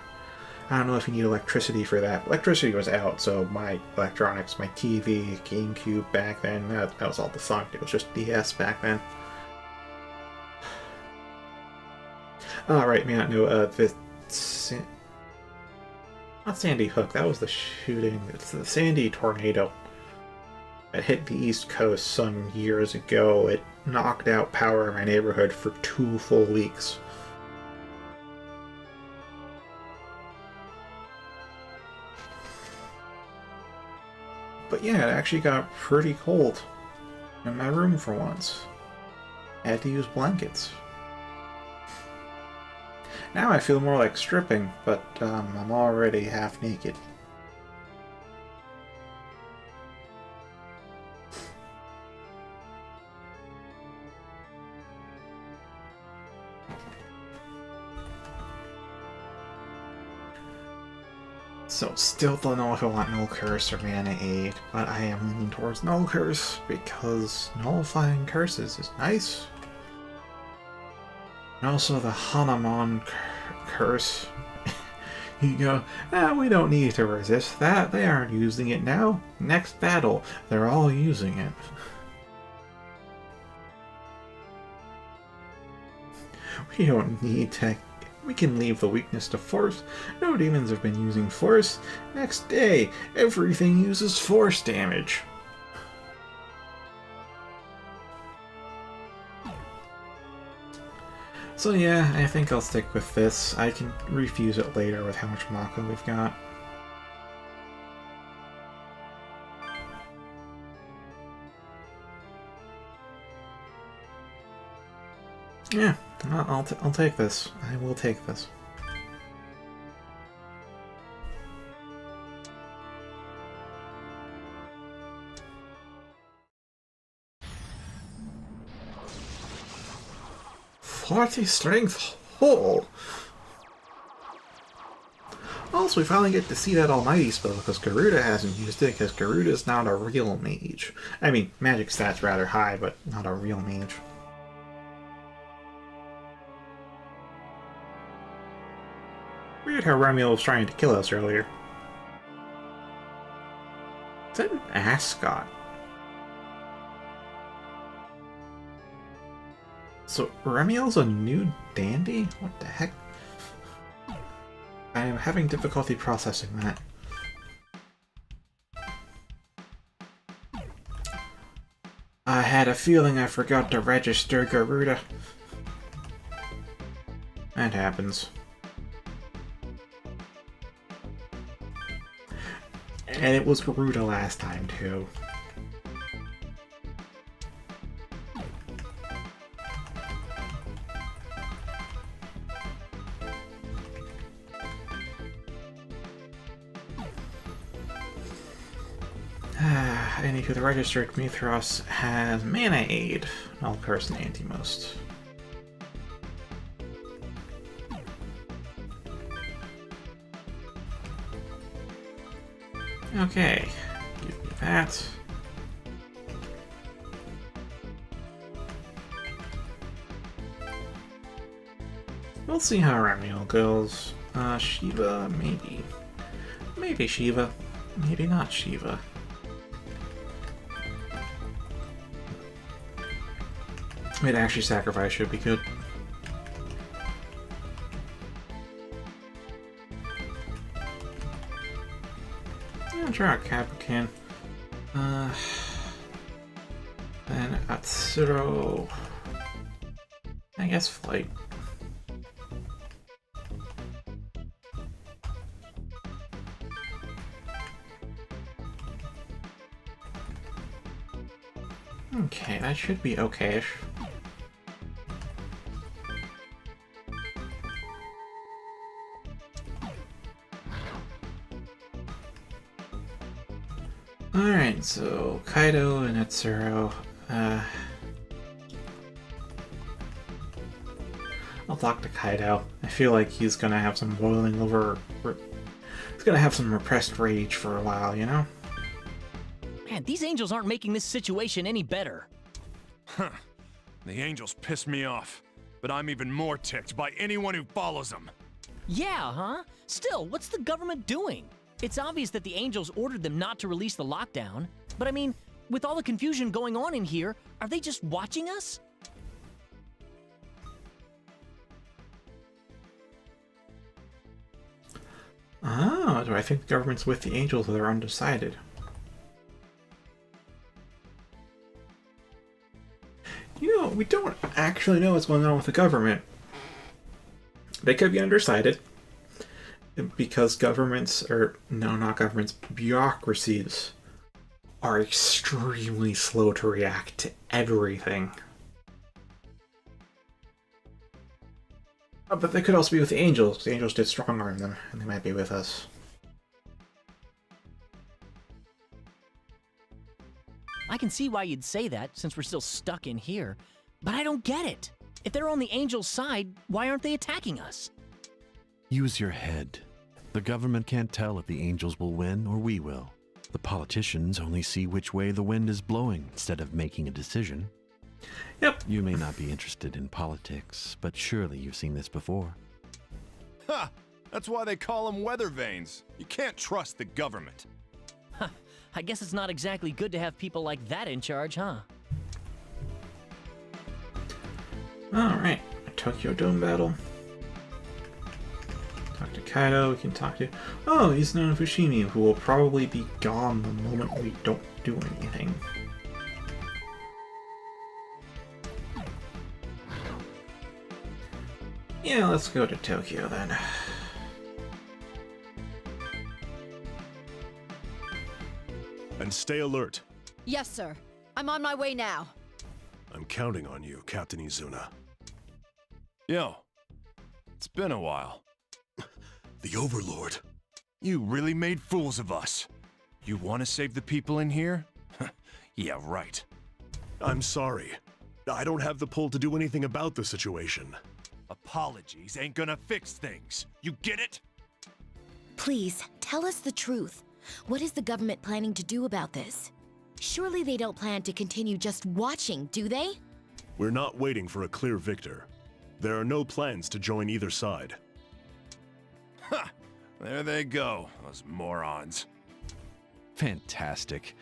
I don't know if you need electricity for that. Electricity was out, so my electronics, my TV, GameCube back then, that was all defunct. It was just DS back then. Alright, may not know, not Sandy Hook, that was the shooting. It's the Sandy Tornado. It hit the East Coast some years ago. It knocked out power in my neighborhood for 2 full weeks. But yeah, it actually got pretty cold in my room for once. I had to use blankets. Now I feel more like stripping, but I'm already half naked. So, still don't know if I want Null Curse or Mana Aid, but I am leaning towards Null Curse because nullifying curses is nice. And also the Hanamon Curse. You go, we don't need to resist that, they aren't using it now. Next battle, they're all using it. We don't need to. We can leave the weakness to force. No demons have been using force. Next day, everything uses force damage. So yeah, I think I'll stick with this. I can refuse it later with how much Mako we've got. Yeah, I'll take this. I will take this. "40 strength hole." Also, we finally get to see that Almighty spell because Garuda hasn't used it because Garuda's not a real mage. I mean, magic stats rather high, but not a real mage. Weird how Ramiel was trying to kill us earlier. Is that an ascot? So Ramiel's a new dandy? What the heck? I am having difficulty processing that. I had a feeling I forgot to register Garuda. That happens. And it was Garuda last time, too. Anywho, the registered Mithras has Mana Aid. I'll curse an anti-most. Okay, give me that. We'll see how Ramiel goes. Shiva, maybe. Maybe Shiva. Maybe not Shiva. Maybe actually sacrifice should be good. I'll try out Caprican. Then Atsuro. I guess Flight. Okay, that should be okay-ish. Alright, so Kaido and Atsuro. I'll talk to Kaido. I feel like he's gonna have some boiling over. He's gonna have some repressed rage for a while, you know? Man, these angels aren't making this situation any better. Huh. The angels piss me off, but I'm even more ticked by anyone who follows them. Yeah, huh? Still, what's the government doing? It's obvious that the angels ordered them not to release the lockdown, but I mean, with all the confusion going on in here, are they just watching us? Ah, do I think the government's with the angels or they're undecided? You know, we don't actually know what's going on with the government. They could be undecided because governments, or no, not governments, bureaucracies are extremely slow to react to everything. But they could also be with the angels. The angels did strong-arm them, and they might be with us. I can see why you'd say that, since we're still stuck in here. But I don't get it. If they're on the angels' side, why aren't they attacking us? Use your head. The government can't tell if the angels will win or we will. The politicians only see which way the wind is blowing instead of making a decision. Yep. You may not be interested in politics, but surely you've seen this before. Ha! That's why they call them weather vanes. You can't trust the government. Huh. I guess it's not exactly good to have people like that in charge, huh? Alright, Tokyo Dome battle. Talk to Kaido, we can talk to... Oh, he's known Fushimi, who will probably be gone the moment we don't do anything. Yeah, let's go to Tokyo then. And stay alert. Yes, sir. I'm on my way now. I'm counting on you, Captain Izuna. Yo, it's been a while. The Overlord. You really made fools of us. You want to save the people in here? Yeah, right. I'm sorry. I don't have the pull to do anything about the situation. Apologies ain't gonna fix things. You get it? Please, tell us the truth. What is the government planning to do about this? Surely they don't plan to continue just watching, do they? We're not waiting for a clear victor. There are no plans to join either side. Ha! There they go, those morons. Fantastic.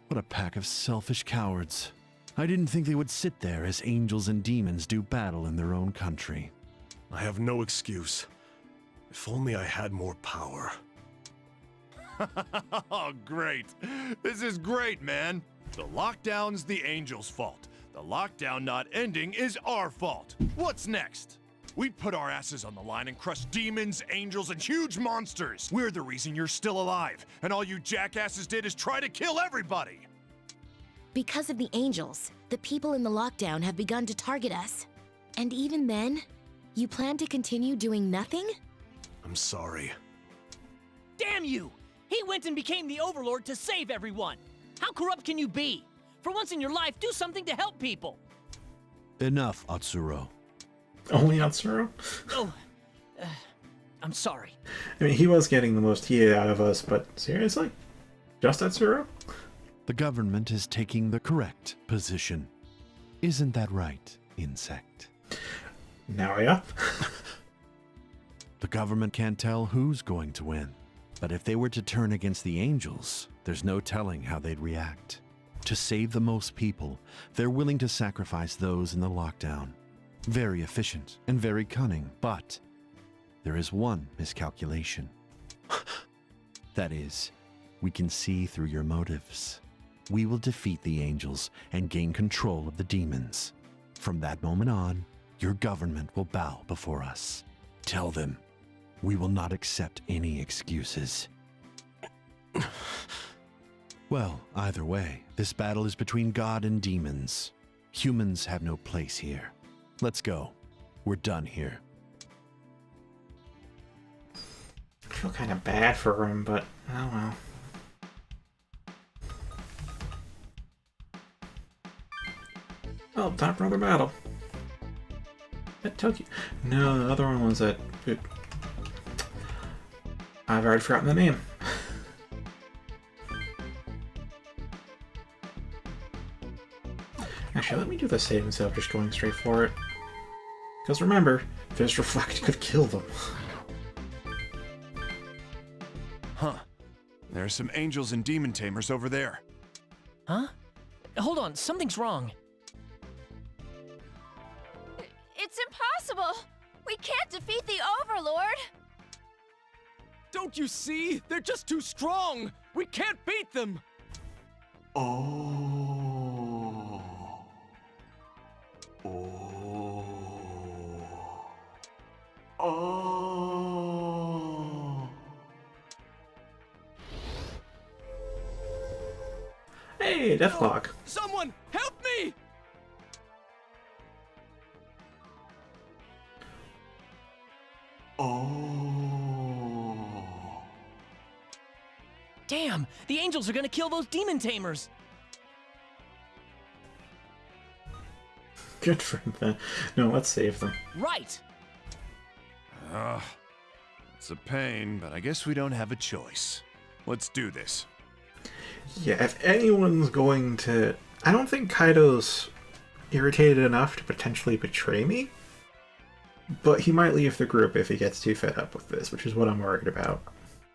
What a pack of selfish cowards. I didn't think they would sit there as angels and demons do battle in their own country. I have no excuse. If only I had more power. Oh, great. This is great, man. The lockdown's the Angels' fault. The lockdown not ending is our fault. What's next? We put our asses on the line and crush demons, angels, and huge monsters. We're the reason you're still alive, and all you jackasses did is try to kill everybody. Because of the angels, the people in the lockdown have begun to target us. And even then, you plan to continue doing nothing? I'm sorry. Damn you! He went and became the Overlord to save everyone! How corrupt can you be? For once in your life, do something to help people! Enough, Atsuro. Only Atsuro? Oh, I'm sorry. I mean, he was getting the most heat out of us, but seriously? Just Atsuro? The government is taking the correct position. Isn't that right, insect? Now, yeah. The government can't tell who's going to win. But if they were to turn against the angels, there's no telling how they'd react. To save the most people, they're willing to sacrifice those in the lockdown. Very efficient and very cunning, but there is one miscalculation. That is, we can see through your motives. We will defeat the angels and gain control of the demons. From that moment on, your government will bow before us. Tell them, we will not accept any excuses. Well, either way, this battle is between God and demons. Humans have no place here. Let's go. We're done here. I feel kind of bad for him, but oh well. Oh, time for another battle. At Tokyo. No, the other one was at... I've already forgotten the name. Actually, let me do the save instead of just going straight for it. Because remember, Fist Reflect could kill them. Huh. There's some angels and demon tamers over there. Huh? Hold on, something's wrong. It's impossible! We can't defeat the Overlord! Don't you see? They're just too strong! We can't beat them! Oh. Hey, Deathclock. Someone, help me! Damn, the angels are gonna kill those demon tamers! Good for them. No, let's save them. Right! It's a pain, but I guess we don't have a choice. Let's do this. Yeah, if anyone's going to... I don't think Kaido's irritated enough to potentially betray me, but he might leave the group if he gets too fed up with this, which is what I'm worried about.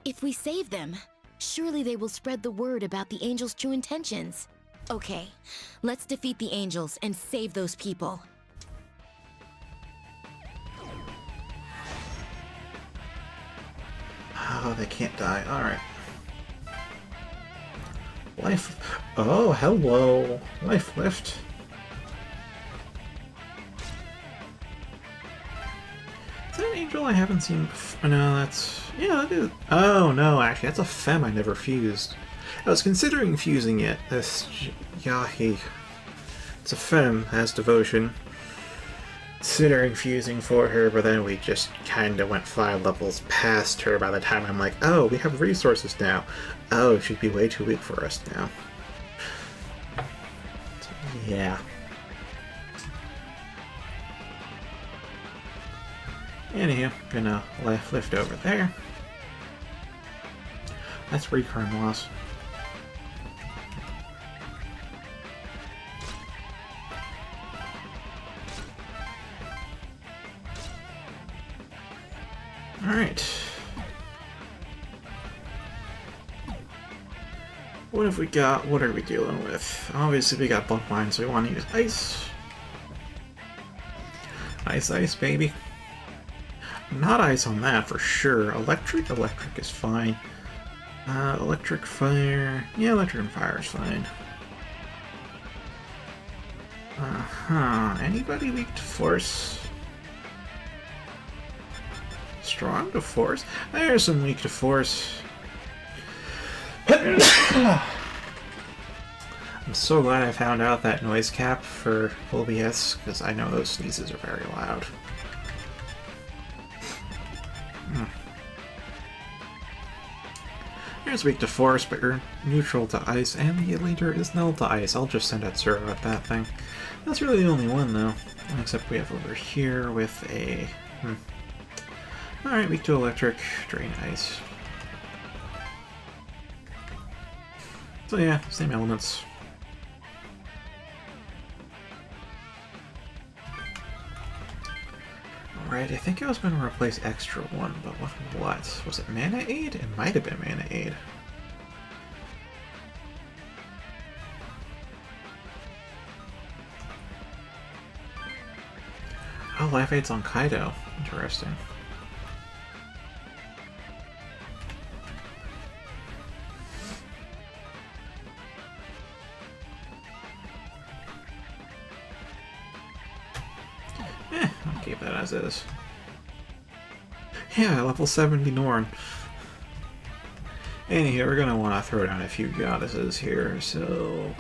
If we save them, surely they will spread the word about the angels' true intentions. Okay, let's defeat the angels and save those people. Oh, they can't die. Alright. Life... Oh, hello. Life lift. Is that an angel I haven't seen before? No, that's... Yeah, that is... Oh, no, actually, that's a femme I never fused. I was considering fusing it. This... Yahi. It's a femme, has devotion. Considering fusing for her, but then we just kinda went 5 levels past her by the time I'm like, oh, we have resources now. Oh, she'd be way too weak for us now. So, yeah. Anyhow, gonna lift over there. That's recurring loss. Alright. what have we got? What are we dealing with? Obviously we got bug mines, so we want to use ice. Ice, ice, baby. Not ice on that for sure. Electric is fine. Electric, fire. Yeah, electric and fire is fine. Anybody weak to force? Strong to force? There's some weak to force. I'm so glad I found out that noise cap for OBS, because I know those sneezes are very loud. Here's weak to force, but you're neutral to ice, and the leader is null to ice. I'll just send out Zero at that thing. That's really the only one, though. Except we have over here with a... Alright, weak to electric, drain ice. So yeah, same elements. Alright, I think I was going to replace extra one, but what? Was it Mana Aid? It might have been Mana Aid. Oh, Life Aid's on Kaido. Interesting. I'll keep that as is. Yeah, level 70 Norn. Anywho, we're gonna want to throw down a few goddesses here, so...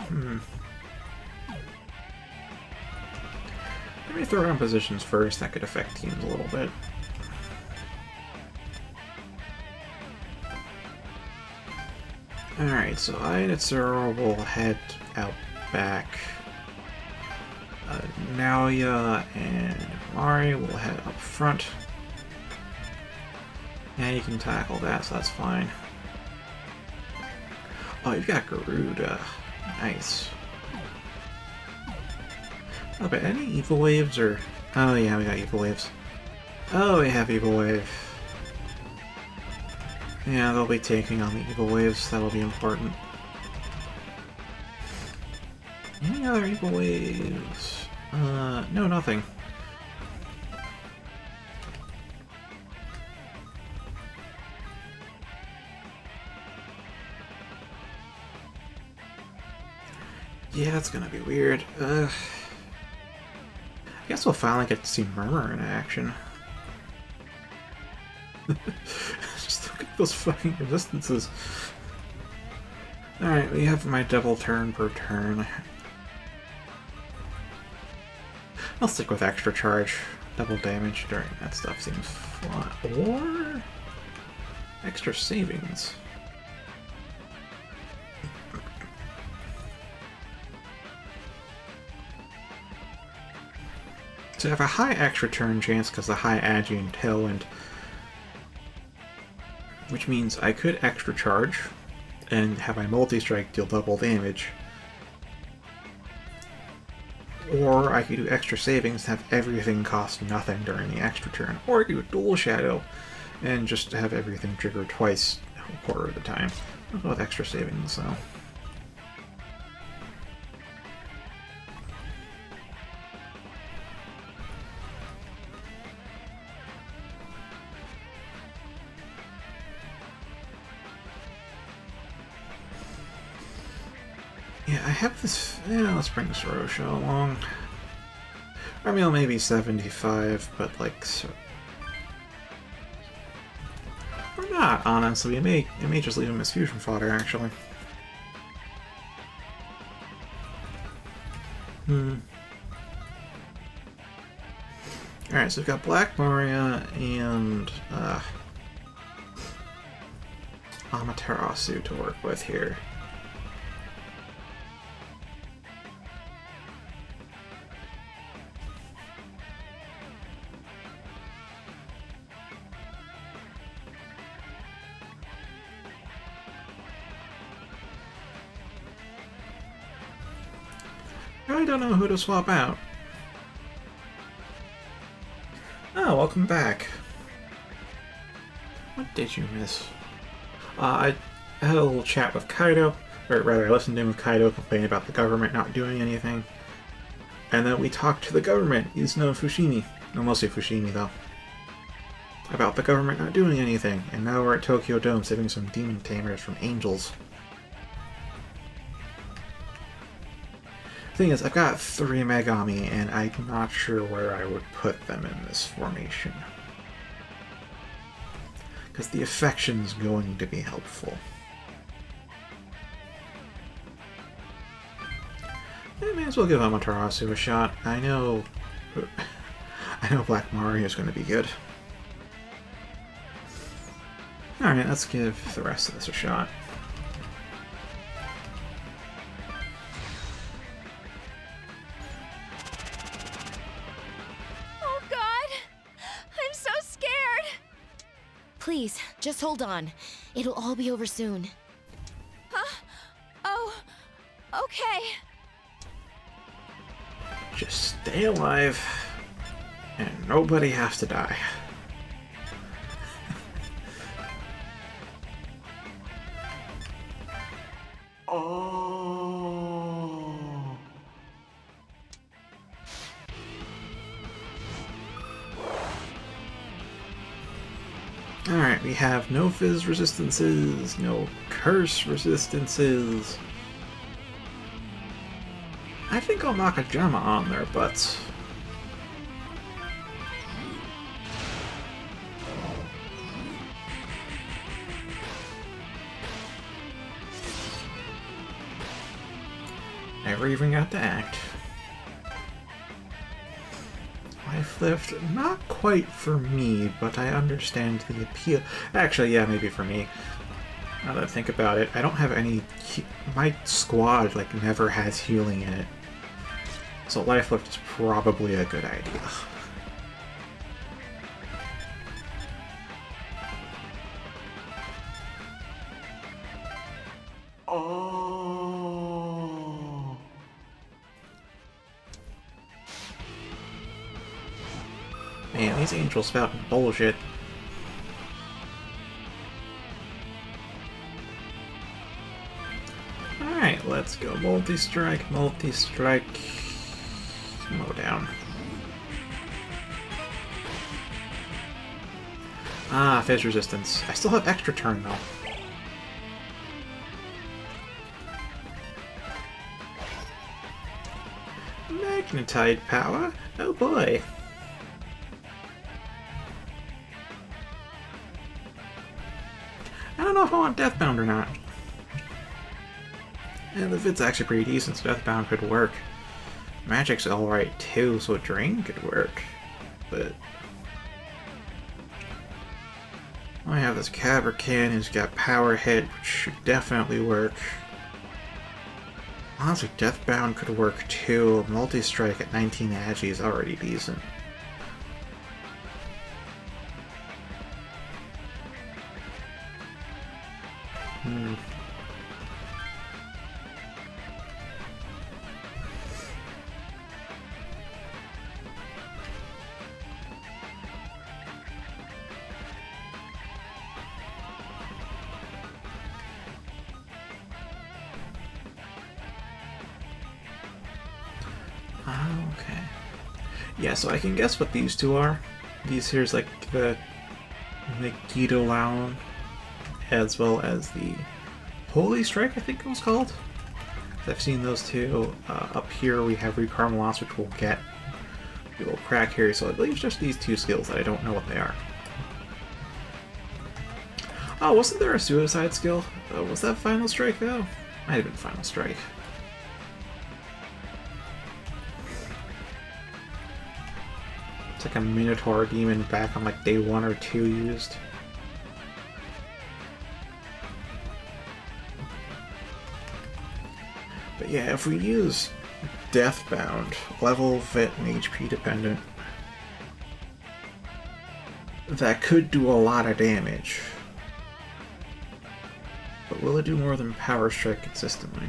Let me throw down positions first, that could affect teams a little bit. Alright, so I and Zero will head out back. Naoya and Mari will head up front. Yeah, you can tackle that, so that's fine. Oh, you've got Garuda. Nice. Oh, but any Evil Waves or... Oh yeah, we got Evil Waves. Oh, we have Evil Wave. Yeah, they'll be taking on the Evil Waves. That'll be important. Any other Evil Waves? No, nothing. Yeah, that's gonna be weird. I guess we'll finally get to see Murmur in action. Just look at those fucking resistances. Alright, we have my double turn per turn. I'll stick with extra charge. Double damage during that stuff seems fun. Or extra savings. So I have a high extra turn chance because the high Agi and Tailwind, which means I could extra charge and have my multi-strike deal double damage. Or I could do extra savings and have everything cost nothing during the extra turn. Or I could do a dual shadow and just have everything trigger twice a quarter of the time. I'll go with extra savings, so. Yeah, I have this... Yeah, let's bring Sorosha along. I mean, maybe 75, but like... So... Or not, honestly. It may just leave him as fusion fodder, actually. Alright, so we've got Black Maria and... Amaterasu to work with here. I don't know who to swap out. Oh, welcome back. What did you miss? I had a little chat with Kaido. or rather, I listened in with Kaido complain about the government not doing anything. And then we talked to the government, Izuna and Fushimi. No, mostly Fushimi, though. About the government not doing anything. And now we're at Tokyo Dome saving some demon tamers from angels. Thing is, I've got 3 Megami, and I'm not sure where I would put them in this formation. Because the affection's going to be helpful. I may as well give Amaterasu a shot. I know Black Mario's going to be good. Alright, let's give the rest of this a shot. Oh God! I'm so scared! Please, just hold on. It'll all be over soon. Huh? Oh, okay. Just stay alive, and nobody has to die. Oh. Alright, we have no fizz resistances, no curse resistances. I think I'll knock a Gemma on their butts. Never even got to act. Life lift, not quite for me, but I understand the appeal. Actually, yeah, maybe for me. Now that I think about it, I don't have any... My squad, like, never has healing in it. So life lift is probably a good idea. Oh. Man, these angels spouting bullshit. Alright, let's go. Multi-strike, multi-strike. Mow down. Ah, phase resistance. I still have extra turn, though. Magnetite power? Oh boy. I don't know if I want Deathbound or not. And the fit's actually pretty decent, so Deathbound could work. Magic's alright too, so Drain could work. But I have this Cabercan who's got Power Hit, which should definitely work. Honestly, Deathbound could work too. Multi-strike at 19 Agi is already decent. Okay. Yeah, so I can guess what these two are. These here's like the Megiddo Laon, as well as the Holy Strike, I think it was called. I've seen those two. Up here we have Recarmelos, which we'll get. We will crack here, so I believe it's just these two skills that I don't know what they are. Oh, wasn't there a Suicide skill? Was that Final Strike though? Might have been Final Strike. It's like a Minotaur demon back on like day 1 or 2 used. But yeah, if we use Deathbound, level, fit, and HP dependent, that could do a lot of damage. But will it do more than Power Strike consistently?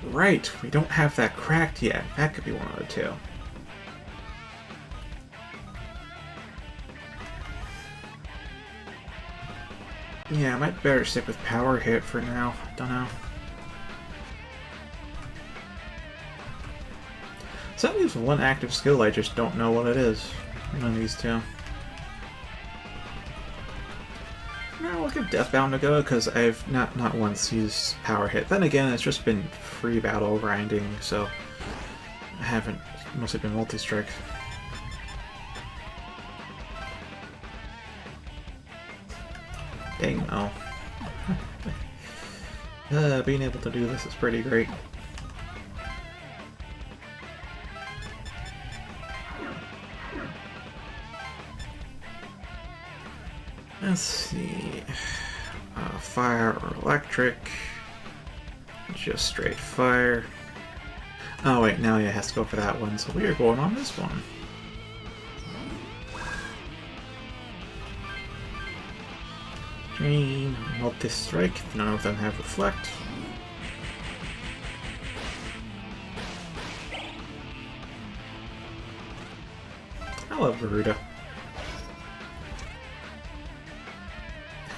Right, we don't have that cracked yet. That could be one of the two. Yeah, I might better stick with power hit for now. Don't know. So that leaves one active skill, I just don't know what it is. One of these two. No, I'll give Deathbound a go, because I've not once used power hit. Then again, it's just been free battle grinding, so I haven't mostly been multi-strike. Dang, no. Being able to do this is pretty great. Let's see. Fire or electric. Just straight fire. Oh wait, now it has to go for that one, so we are going on this one. Drain, multi-strike, none of them have reflect. I love Garuda.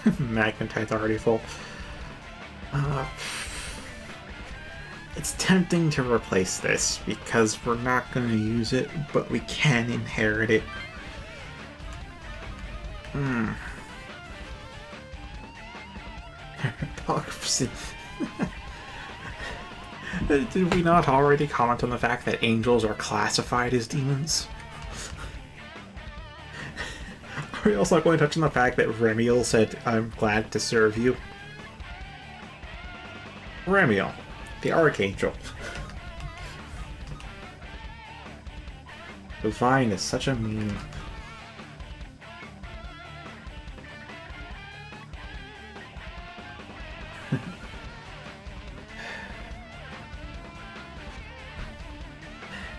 Magnetite's already full. It's tempting to replace this because we're not going to use it, but we can inherit it. Hypocrisy. Did we not already comment on the fact that angels are classified as demons? Are we also going to touch on the fact that Remiel said, "I'm glad to serve you"? Remiel, the Archangel. Divine is such a meme.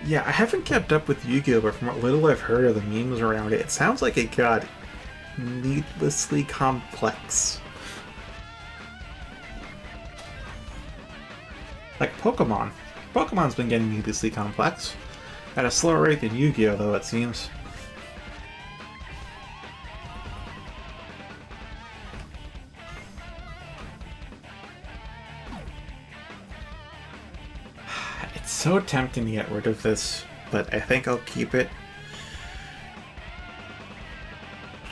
Yeah, I haven't kept up with Yu-Gi-Oh, but from what little I've heard of the memes around it, it sounds like it got needlessly complex. Like Pokemon. Pokemon's been getting needlessly complex. At a slower rate than Yu-Gi-Oh, though, it seems. It's so tempting to get rid of this, but I think I'll keep it.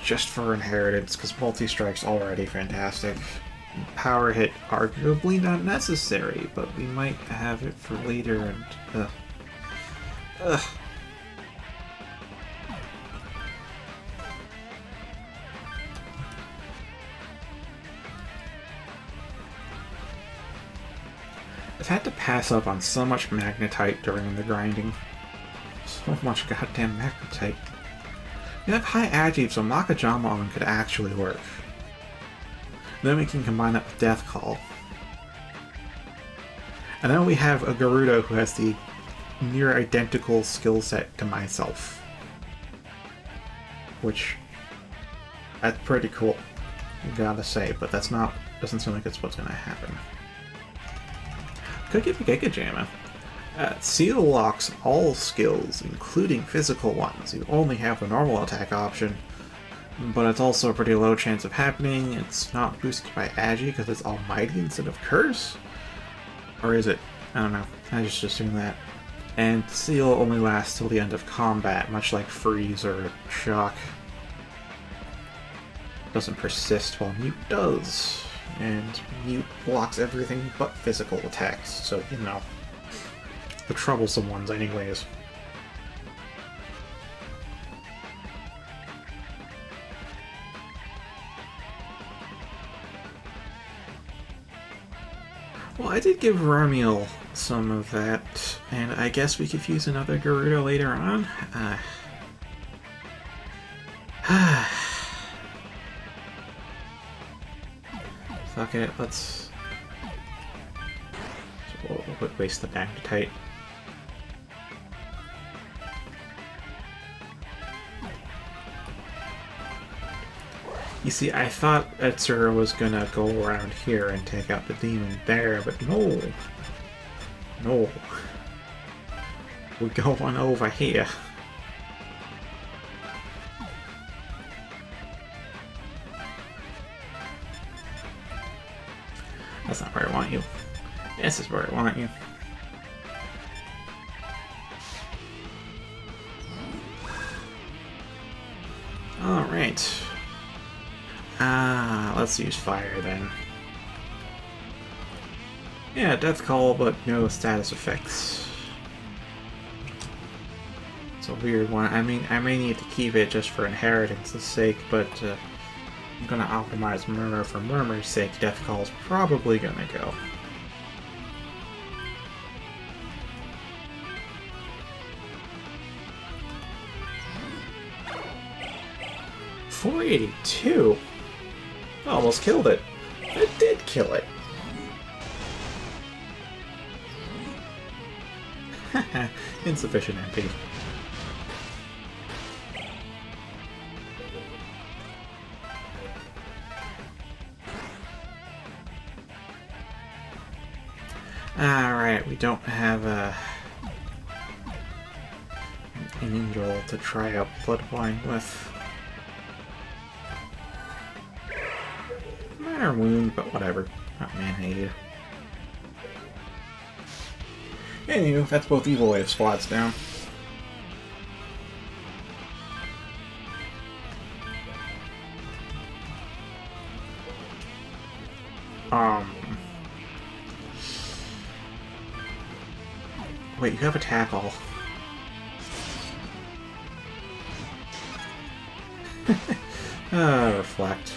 Just for inheritance, because multi-strike's already fantastic. Power hit, arguably not necessary, but we might have it for later and... Ugh. I've had to pass up on so much magnetite during the grinding. So much goddamn magnetite. We have high agi, so Makajama on could actually work. Then we can combine that with Death Call. And then we have a Garuda who has the near identical skill set to myself. Which, that's pretty cool, gotta say, but that's not, doesn't seem like it's what's gonna happen. Could give a Giga Jammer. Seal locks all skills, including physical ones. You only have the normal attack option, but it's also a pretty low chance of happening. It's not boosted by Agi because it's Almighty instead of Curse? Or is it? I don't know. I just assume that. And Seal only lasts till the end of combat, much like Freeze or Shock. Doesn't persist while Mute does. And Mute blocks everything but physical attacks, so, you know, the troublesome ones anyways. Well, I did give Remiel some of that, and I guess we could use another Garuda later on. Fuck it, let's... We'll waste the magnetite. You see, I thought Etzura was gonna go around here and take out the demon there, but no. No. We're going over here. That's not where I want you. This is where I want you. Alright. Let's use fire then. Yeah, death call, but no status effects. It's a weird one. I mean, I may need to keep it just for inheritance's sake, but I'm gonna optimize Murmur for Murmur's sake. Death call's probably gonna go. $482. Almost killed it. It did kill it. Insufficient MP. Alright, we don't have an angel to try out Bloodwine with. Minor wound, but whatever. Not man-hated. Anywho, that's both Evil Wave squads down. Wait, you have a tackle. Reflect.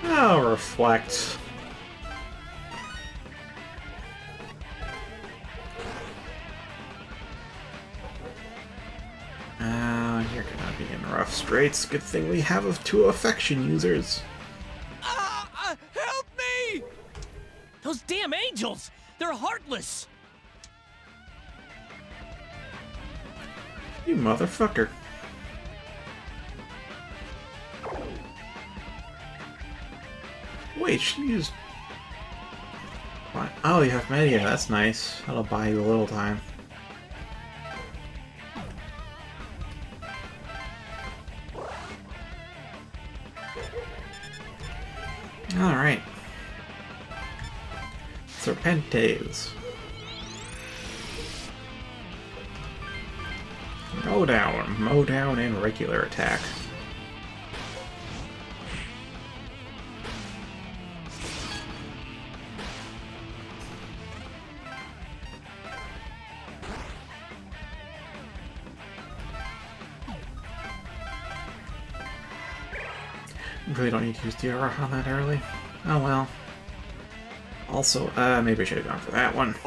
Oh, reflect. You're gonna be in rough straits. Good thing we have two affection users. Help me! Those damn angels! They're heartless! You motherfucker. Wait, she used... What? Oh, you have media. That's nice. That'll buy you a little time. Alright. Serpentes. Mow down, and regular attack. Really don't need to use DR on that early. Oh well. Also, maybe I should have gone for that one. It's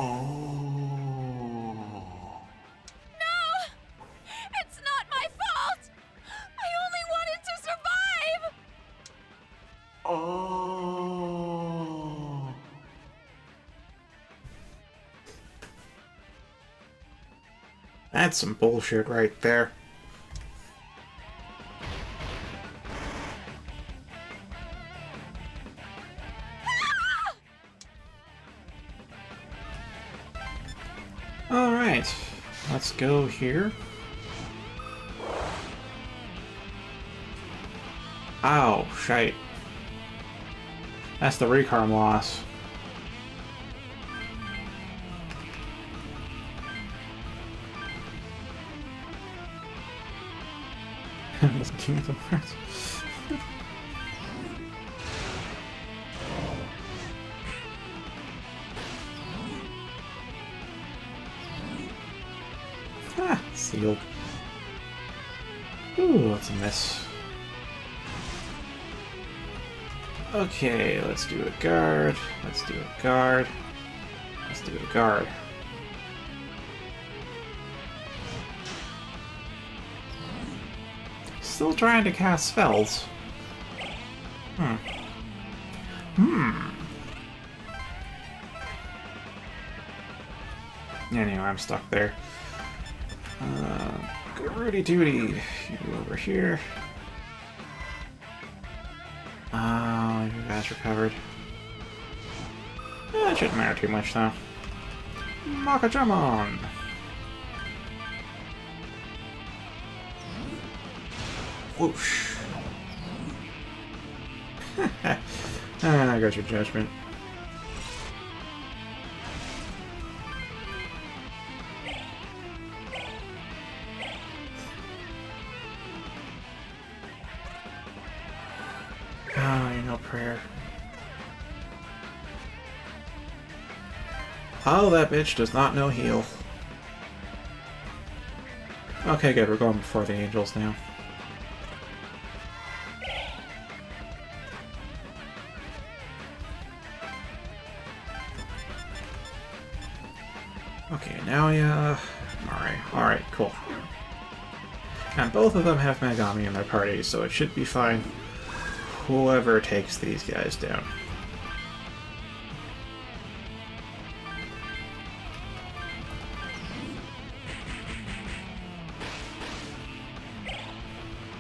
not my fault! I only wanted to survive! That's some bullshit right there. Alright, let's go here. Ow, shite. That's the recarm loss. Kingdom Hearts. Sealed. Ooh, that's a miss. Okay, let's do a guard. Let's do a guard. Let's do a guard. Still trying to cast spells. Anyway, I'm stuck there. Rudy Tooty, you go over here. Oh, you guys recovered. That shouldn't matter too much though. Makajamon! Whoosh. And I got your judgment. Oh, you know prayer. Oh, that bitch does not know heal. Okay, good. We're going before the angels now. Okay, now yeah. Alright, cool. And both of them have Megami in their party, so it should be fine. Whoever takes these guys down.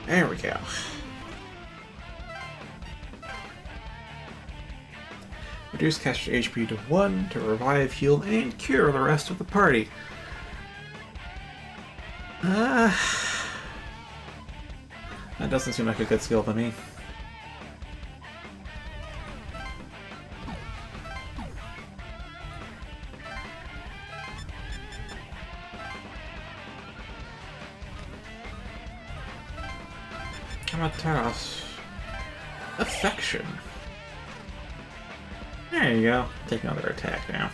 There we go. Reduce caster HP to 1 to revive, heal, and cure the rest of the party. That doesn't seem like a good skill to me. Amateras. Affection. There you go. Take another attack now.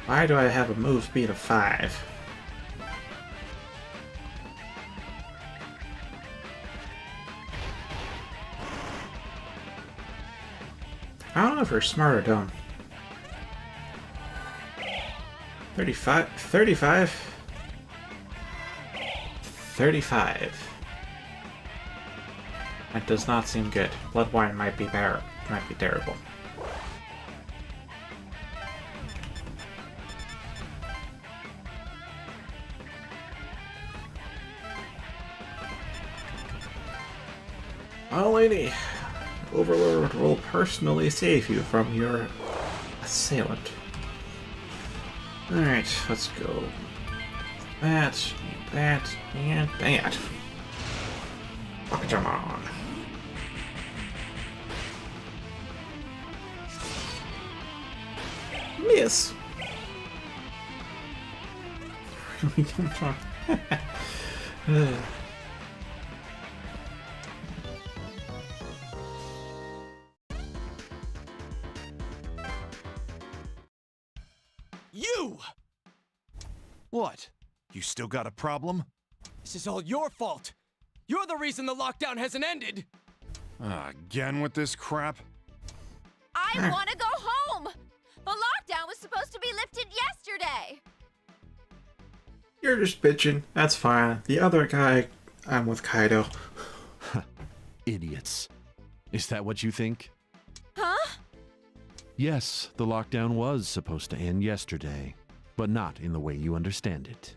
Why do I have a move speed of 5? I don't know if you're smart or dumb. 35? 35? 35. That does not seem good. Blood wine might be terrible. Oh, lady. Overlord will personally save you from your assailant. Alright, let's go. That, and that. Come on. Miss. Come on. You! What? You still got a problem? This is all your fault. You're the reason the lockdown hasn't ended. Again with this crap? I want to go home! The lockdown was supposed to be lifted yesterday! You're just bitching. That's fine. The other guy, I'm with Kaido. Idiots. Is that what you think? Huh? Yes, the lockdown was supposed to end yesterday, but not in the way you understand it.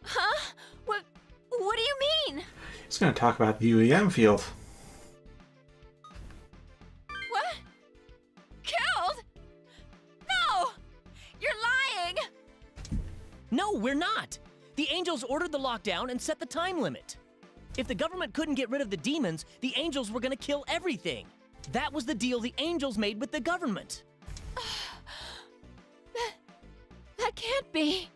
Huh? What do you mean? He's going to talk about the UEM field. What? Killed? No! You're lying! No, we're not. The angels ordered the lockdown and set the time limit. If the government couldn't get rid of the demons, the angels were gonna kill everything. That was the deal the angels made with the government. That can't be.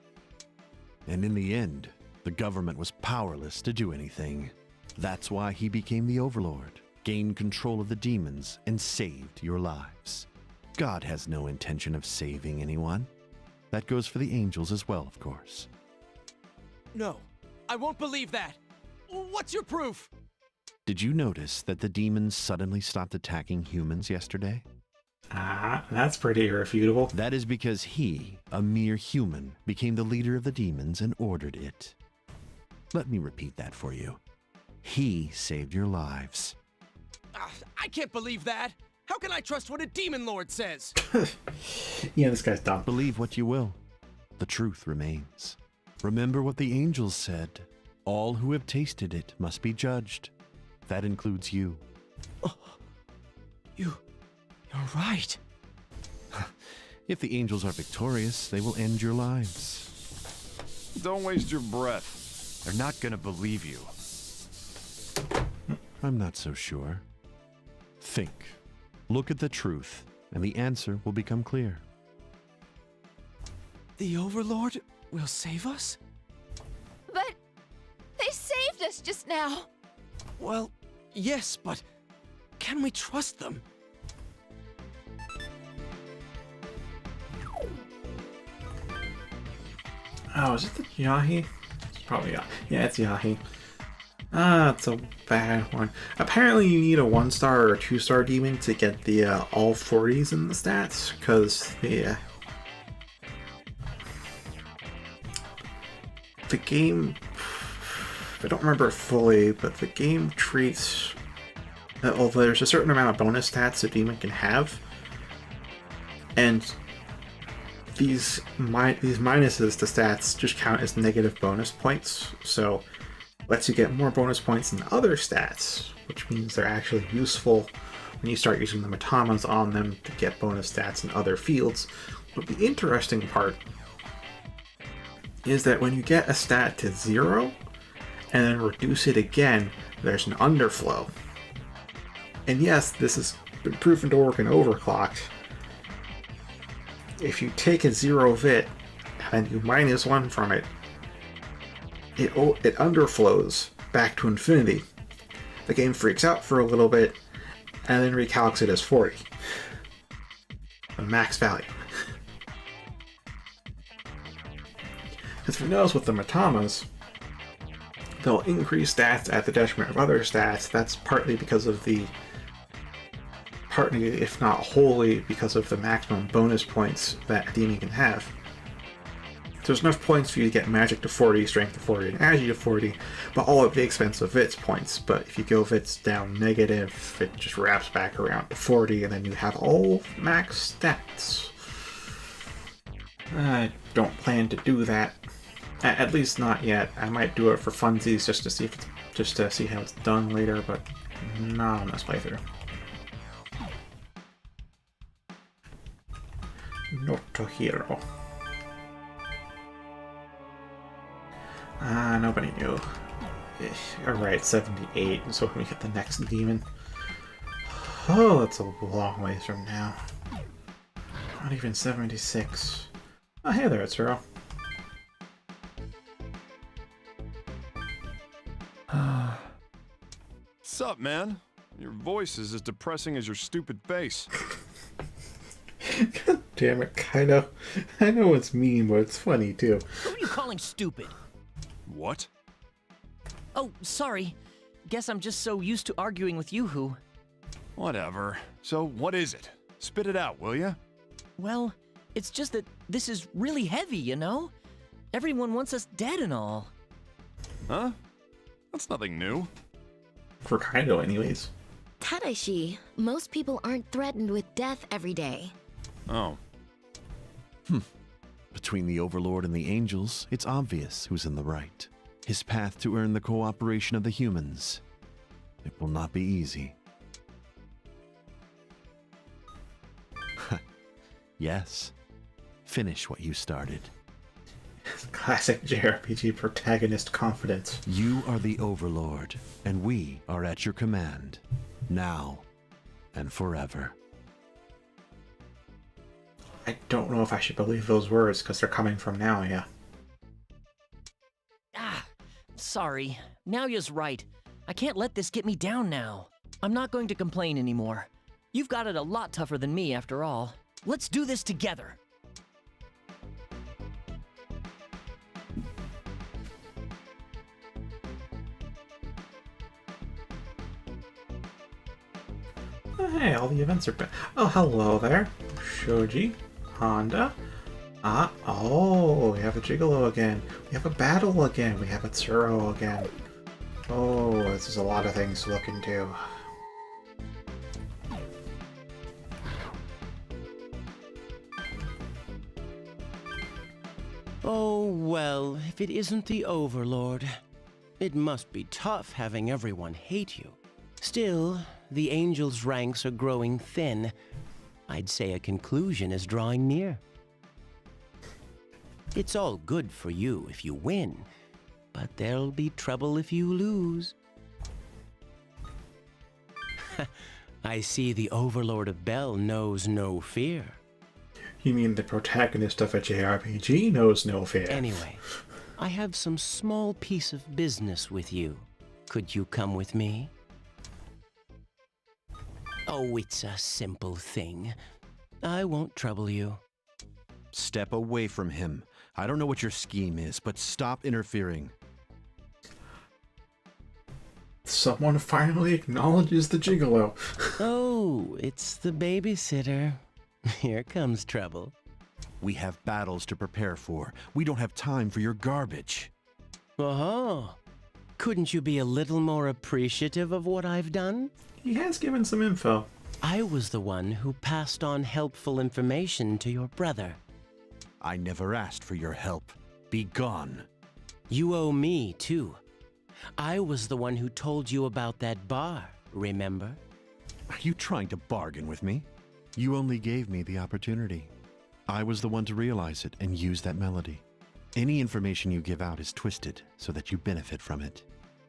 And in the end, the government was powerless to do anything. That's why he became the Overlord, gained control of the demons, and saved your lives. God has no intention of saving anyone. That goes for the angels as well, of course. No, I won't believe that. What's your proof? Did you notice that the demons suddenly stopped attacking humans yesterday? That's pretty irrefutable. That is because he, a mere human, became the leader of the demons and ordered it. Let me repeat that for you. He saved your lives. I can't believe that. How can I trust what a demon lord says? Yeah, this guy's dumb. Believe what you will. The truth remains. Remember what the angels said. All who have tasted it must be judged. That includes you. You're right. If the angels are victorious, they will end your lives. Don't waste your breath. They're not gonna believe you. I'm not so sure. Think. Look at the truth, and the answer will become clear. The Overlord will save us? But they saved us just now. Well, yes, but can we trust them? Oh, is it the Yahi? It's probably Yahi. Yeah, it's Yahi. Ah, it's a bad one. Apparently you need a 1-star or a 2-star demon to get the all 40s in the stats, because the game, I don't remember it fully, but the game treats, although there's a certain amount of bonus stats a demon can have, and these minuses to stats just count as negative bonus points, so lets you get more bonus points than other stats, which means they're actually useful when you start using the Matamas on them to get bonus stats in other fields. But the interesting part is that when you get a stat to 0 and then reduce it again, there's an underflow. And yes, this has been proven to work in Overclocked. If you take a 0 of it and you minus 1 from it, it underflows back to infinity. The game freaks out for a little bit and then recalcs it as 40. The max value. As we notice with the Matamas, they'll increase stats at the detriment of other stats. That's partly because of partly, if not wholly, because of the maximum bonus points that a demon can have. There's enough points for you to get magic to 40, strength to 40, and agility to 40, but all at the expense of Vit's points. But if you go Vit's down negative, it just wraps back around to 40, and then you have all max stats. I don't plan to do that. At least not yet. I might do it for funsies just to see how it's done later, but not on this playthrough. Not a hero. Nobody knew. Alright, 78, so when we hit the next demon. Oh, that's a long ways from now. Not even 76. Oh, hey there, it's Hero. Sup, man? Your voice is as depressing as your stupid face. God damn it, I know it's mean, but it's funny too. Who are you calling stupid? What? Oh, sorry. Guess I'm just so used to arguing with Yoo-hoo. Whatever. So, what is it? Spit it out, will ya? Well, it's just that this is really heavy, you know? Everyone wants us dead and all. Huh? That's nothing new. For Kaido, anyways. Tadashi, most people aren't threatened with death every day. Oh. Between the Overlord and the Angels, it's obvious who's in the right. His path to earn the cooperation of the humans. It will not be easy. Yes. Finish what you started. Classic JRPG protagonist confidence. You are the Overlord, and we are at your command. Now and forever. I don't know if I should believe those words, because they're coming from Naoya. Sorry. Naoya's right. I can't let this get me down now. I'm not going to complain anymore. You've got it a lot tougher than me, after all. Let's do this together. Oh, hey, all the events are back. Oh, hello there. Shoji, Honda. Oh, we have a Gigolo again. We have a battle again. We have a Tsuro again. Oh, this is a lot of things to look into. Oh, well, if it isn't the Overlord. It must be tough having everyone hate you. Still, the Angels' ranks are growing thin. I'd say a conclusion is drawing near. It's all good for you if you win, but there'll be trouble if you lose. I see the Overlord of Bel knows no fear. You mean the protagonist of a JRPG knows no fear? Anyway, I have some small piece of business with you. Could you come with me? Oh, it's a simple thing. I won't trouble you. Step away from him. I don't know what your scheme is, but stop interfering. Someone finally acknowledges the gigolo. Oh, it's the babysitter. Here comes trouble. We have battles to prepare for. We don't have time for your garbage. Oh, couldn't you be a little more appreciative of what I've done? He has given some info. I was the one who passed on helpful information to your brother. I never asked for your help. Be gone. You owe me, too. I was the one who told you about that bar, remember? Are you trying to bargain with me? You only gave me the opportunity. I was the one to realize it and use that melody. Any information you give out is twisted so that you benefit from it.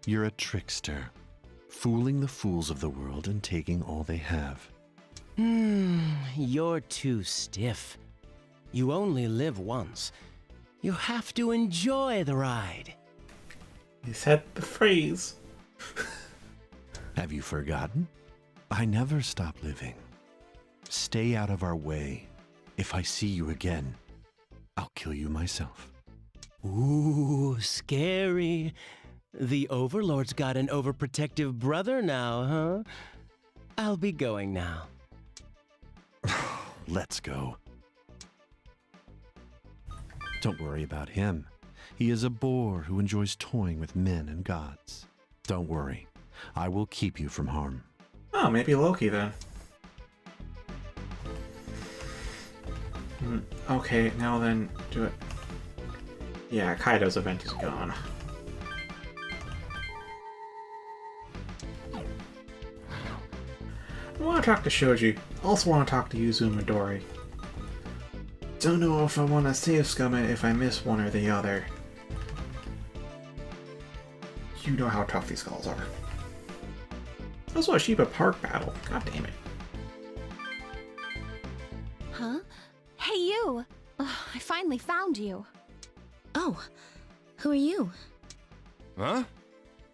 You're a trickster, fooling the fools of the world and taking all they have. You're too stiff. You only live once. You have to enjoy the ride. He said the phrase. Have you forgotten? I never stop living. Stay out of our way. If I see you again, I'll kill you myself. Ooh, scary. The Overlord's got an overprotective brother now, huh? I'll be going now. Let's go. Don't worry about him. He is a boor who enjoys toying with men and gods. Don't worry. I will keep you from harm. Oh, maybe Loki then. Okay, now then, do it. Yeah, Kaido's event is gone. I want to talk to Shoji. Also want to talk to Yuzu and Midori. Don't know if I want to save Scummet if I miss one or the other. You know how tough these calls are. Also a Sheba Park battle. God damn it. Huh? Hey, you! Ugh, I finally found you. Oh, who are you? Huh?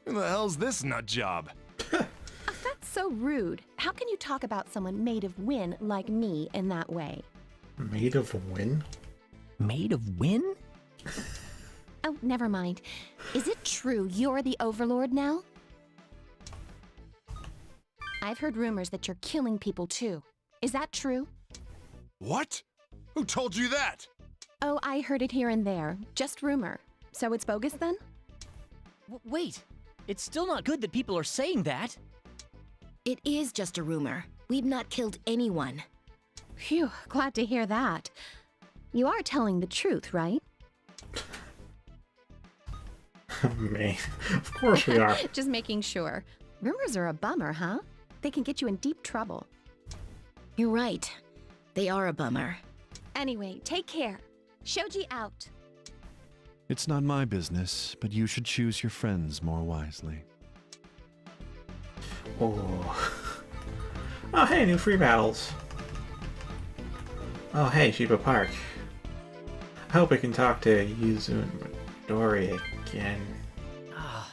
Who the hell's this nut job? That's so rude. How can you talk about someone made of win like me in that way? Made of win? Made of win? Oh, never mind. Is it true you're the Overlord now? I've heard rumors that you're killing people too. Is that true? What? Who told you that? Oh, I heard it here and there. Just rumor. So it's bogus then? Wait, it's still not good that people are saying that. It is just a rumor. We've not killed anyone. Phew, glad to hear that. You are telling the truth, right? Man, of course we are. Just making sure. Rumors are a bummer, huh? They can get you in deep trouble. You're right. They are a bummer. Anyway, take care. Shoji out. It's not my business, but you should choose your friends more wisely. Oh. Oh, hey, new free battles. Oh, hey, Sheba Park. I hope I can talk to Yuzu and Midori again. Ah,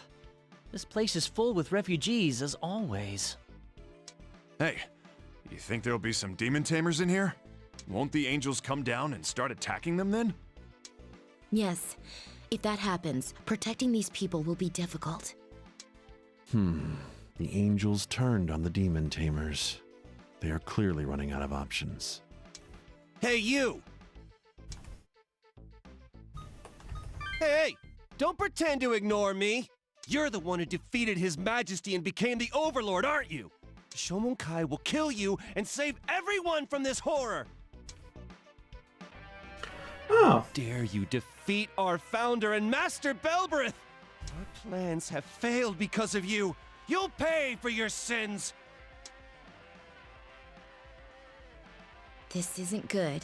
this place is full with refugees, as always. Hey, you think there'll be some demon tamers in here? Won't the angels come down and start attacking them then? Yes. If that happens, protecting these people will be difficult. The angels turned on the demon tamers. They are clearly running out of options. Hey, you! Hey! Don't pretend to ignore me! You're the one who defeated His Majesty and became the Overlord, aren't you? Shomonkai will kill you and save everyone from this horror! Oh. Dare you defeat our founder and Master Belberith! Our plans have failed because of you! You'll pay for your sins! This isn't good.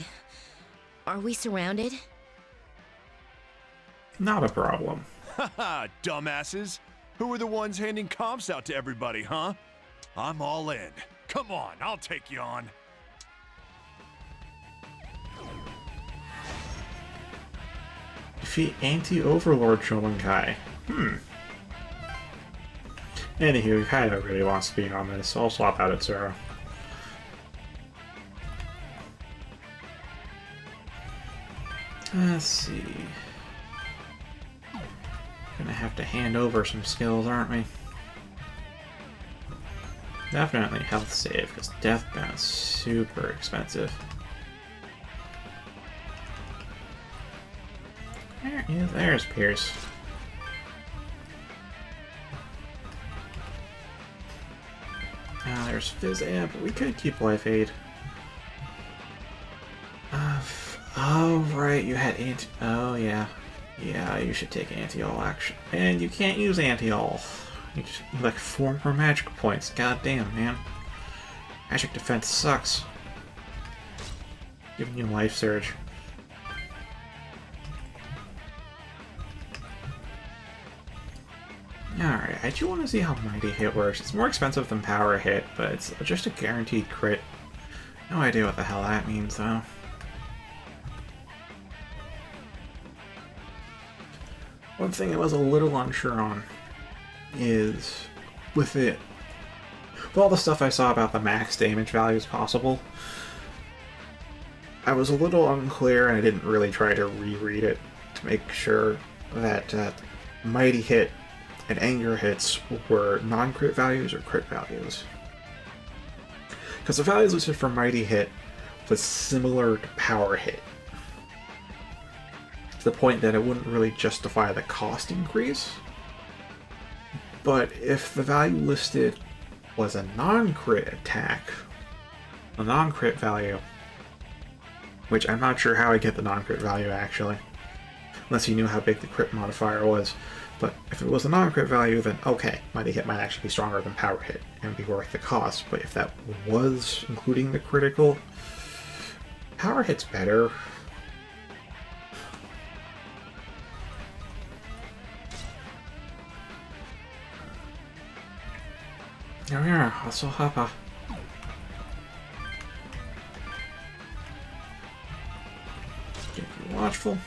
Are we surrounded? Not a problem. Haha, dumbasses! Who are the ones handing comps out to everybody, huh? I'm all in. Come on, I'll take you on. Defeat anti-overlord Shomenkai. Anywho, Kaido really wants to be on this, so I'll swap out at Zero. Let's see. Gonna have to hand over some skills, aren't we? Definitely health save, because death bounce super expensive. There's Pierce. Ah, there's Fizz Amp. We could keep Life Aid. Oh, right, you had anti... Oh, yeah. Yeah, you should take anti-all action. And you can't use anti-all. You just need like 4 more magic points. God damn, man. Magic defense sucks. Giving you life surge. Alright, I do want to see how Mighty Hit works. It's more expensive than Power Hit, but it's just a guaranteed crit. No idea what the hell that means, though. One thing I was a little unsure on is with it, with all the stuff I saw about the max damage values possible, I was a little unclear and I didn't really try to reread it to make sure that Mighty Hit and Anger hits were non-crit values or crit values. Because the values listed for Mighty Hit was similar to Power Hit, to the point that it wouldn't really justify the cost increase. But if the value listed was a non-crit attack, a non-crit value, which I'm not sure how I get the non-crit value actually, unless you knew how big the crit modifier was, but if it was a non-crit value, then okay, Mighty Hit might actually be stronger than Power Hit and be worth the cost. But if that was including the critical, Power Hit's better. There we are, also Hapa. Keep you watchful.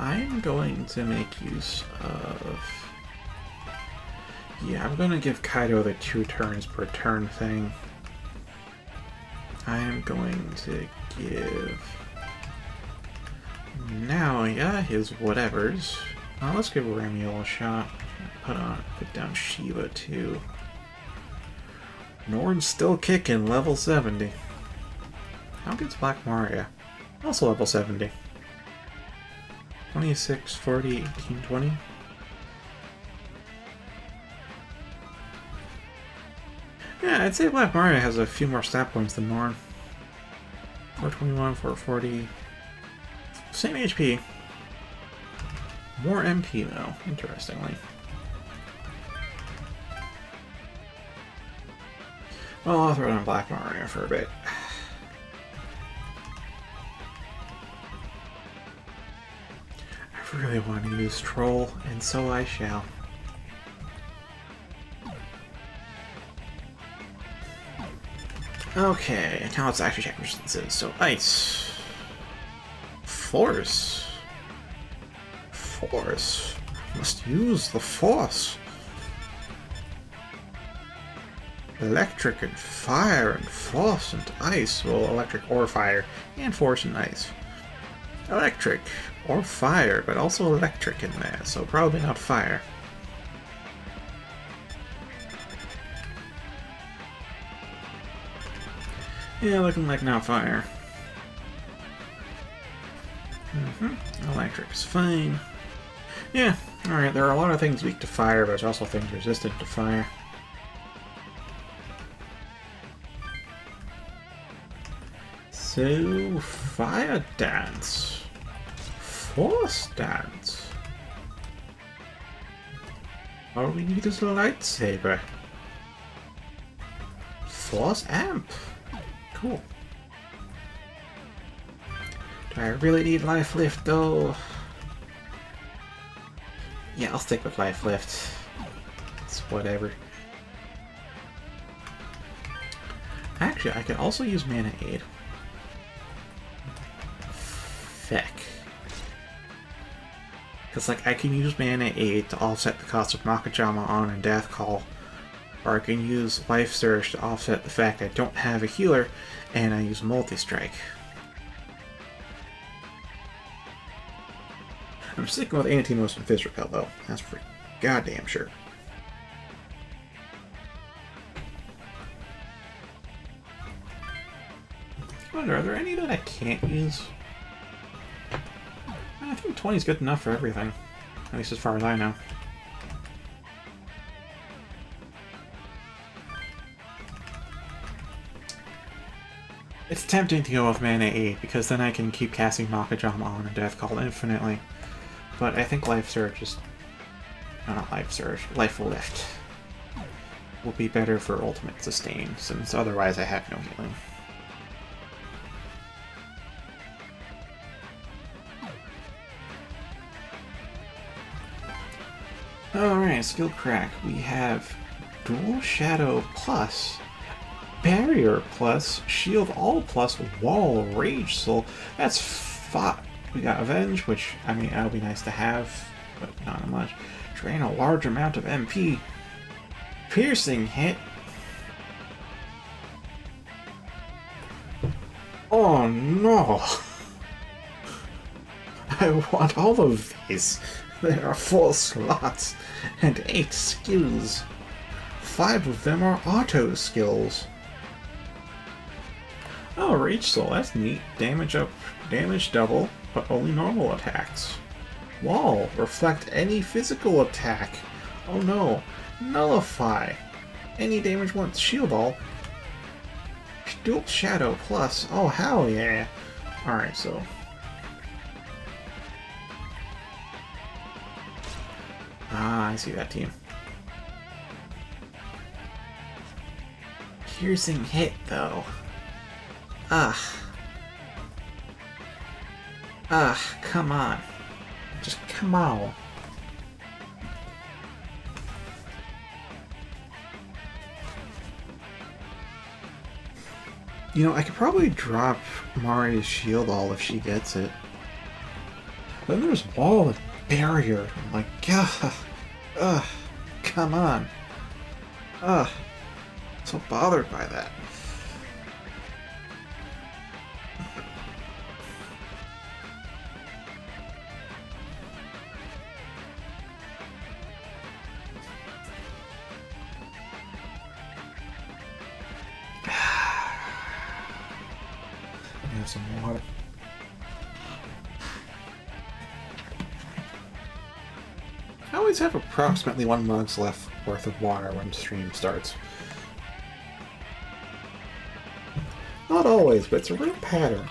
I'm going to make use of... Yeah, I'm going to give Kaido the 2 turns per turn thing. I am going to give... Now, yeah, his whatevers. Let's give Ramiel a shot. Put down Shiva too. Norn's still kicking, level 70. How good's Black Maria? Also level 70. 26, 40, 18, 20. Yeah, I'd say Black Maria has a few more stat points than Norn. 421, 440. Same HP. More MP though, interestingly. Well, I'll throw it on Black Maria for a bit. I really want to use Troll, and so I shall. Okay, now let's actually check resistances. So Ice. Force. Force. Must use the Force. Electric and Fire and Force and Ice. Well, electric or fire, and Force and Ice. Electric or fire, but also electric in there, so probably not fire. Yeah, looking like not fire. Electric's fine. Yeah, alright, there are a lot of things weak to fire, but there's also things resistant to fire. So, Fire Dance. Force Dance. All we need is a lightsaber. Force Amp. Cool. Do I really need Life Lift though? Yeah, I'll stick with Life Lift. It's whatever. Actually, I could also use Mana Aid. Feck. Because, like, I can use Mana Aid to offset the cost of Makajama on and Death Call. Or I can use Life Surge to offset the fact I don't have a healer, and I use Multi-Strike. I'm sticking with Anti-Most and Fizz Repel, though. That's for goddamn sure. I wonder, are there any that I can't use? I think 20 is good enough for everything. At least as far as I know. It's tempting to go with Mana 8, because then I can keep casting Makajama on and Death Call infinitely. But I think Life Surge is... No, not Life Surge. Life Lift will be better for Ultimate Sustain, since otherwise I have no healing. Alright, Skill Crack. We have Dual Shadow Plus, Barrier Plus, Shield All Plus, Wall, Rage Soul. That's 5. We got Avenge, which, I mean, that would be nice to have, but not much. Drain a large amount of MP. Piercing Hit. Oh no! I want all of these. There are 4 slots and 8 skills. 5 of them are auto skills. Oh, Rage Soul, that's neat. Damage up, damage double, but only normal attacks. Wall, reflect any physical attack. Oh no, nullify. Any damage once, shield all. Dual Shadow Plus, oh hell yeah. Alright, so... Ah, I see that team. Piercing Hit, though. Ugh. Ugh, come on. Just come on. You know, I could probably drop Mari's Shield All if she gets it. Then there's Wall and Barrier. I'm like, ugh, come on. Ugh, so bothered by that. Have some water. I always have approximately 1 mug's left worth of water when stream starts. Not always, but it's a real pattern.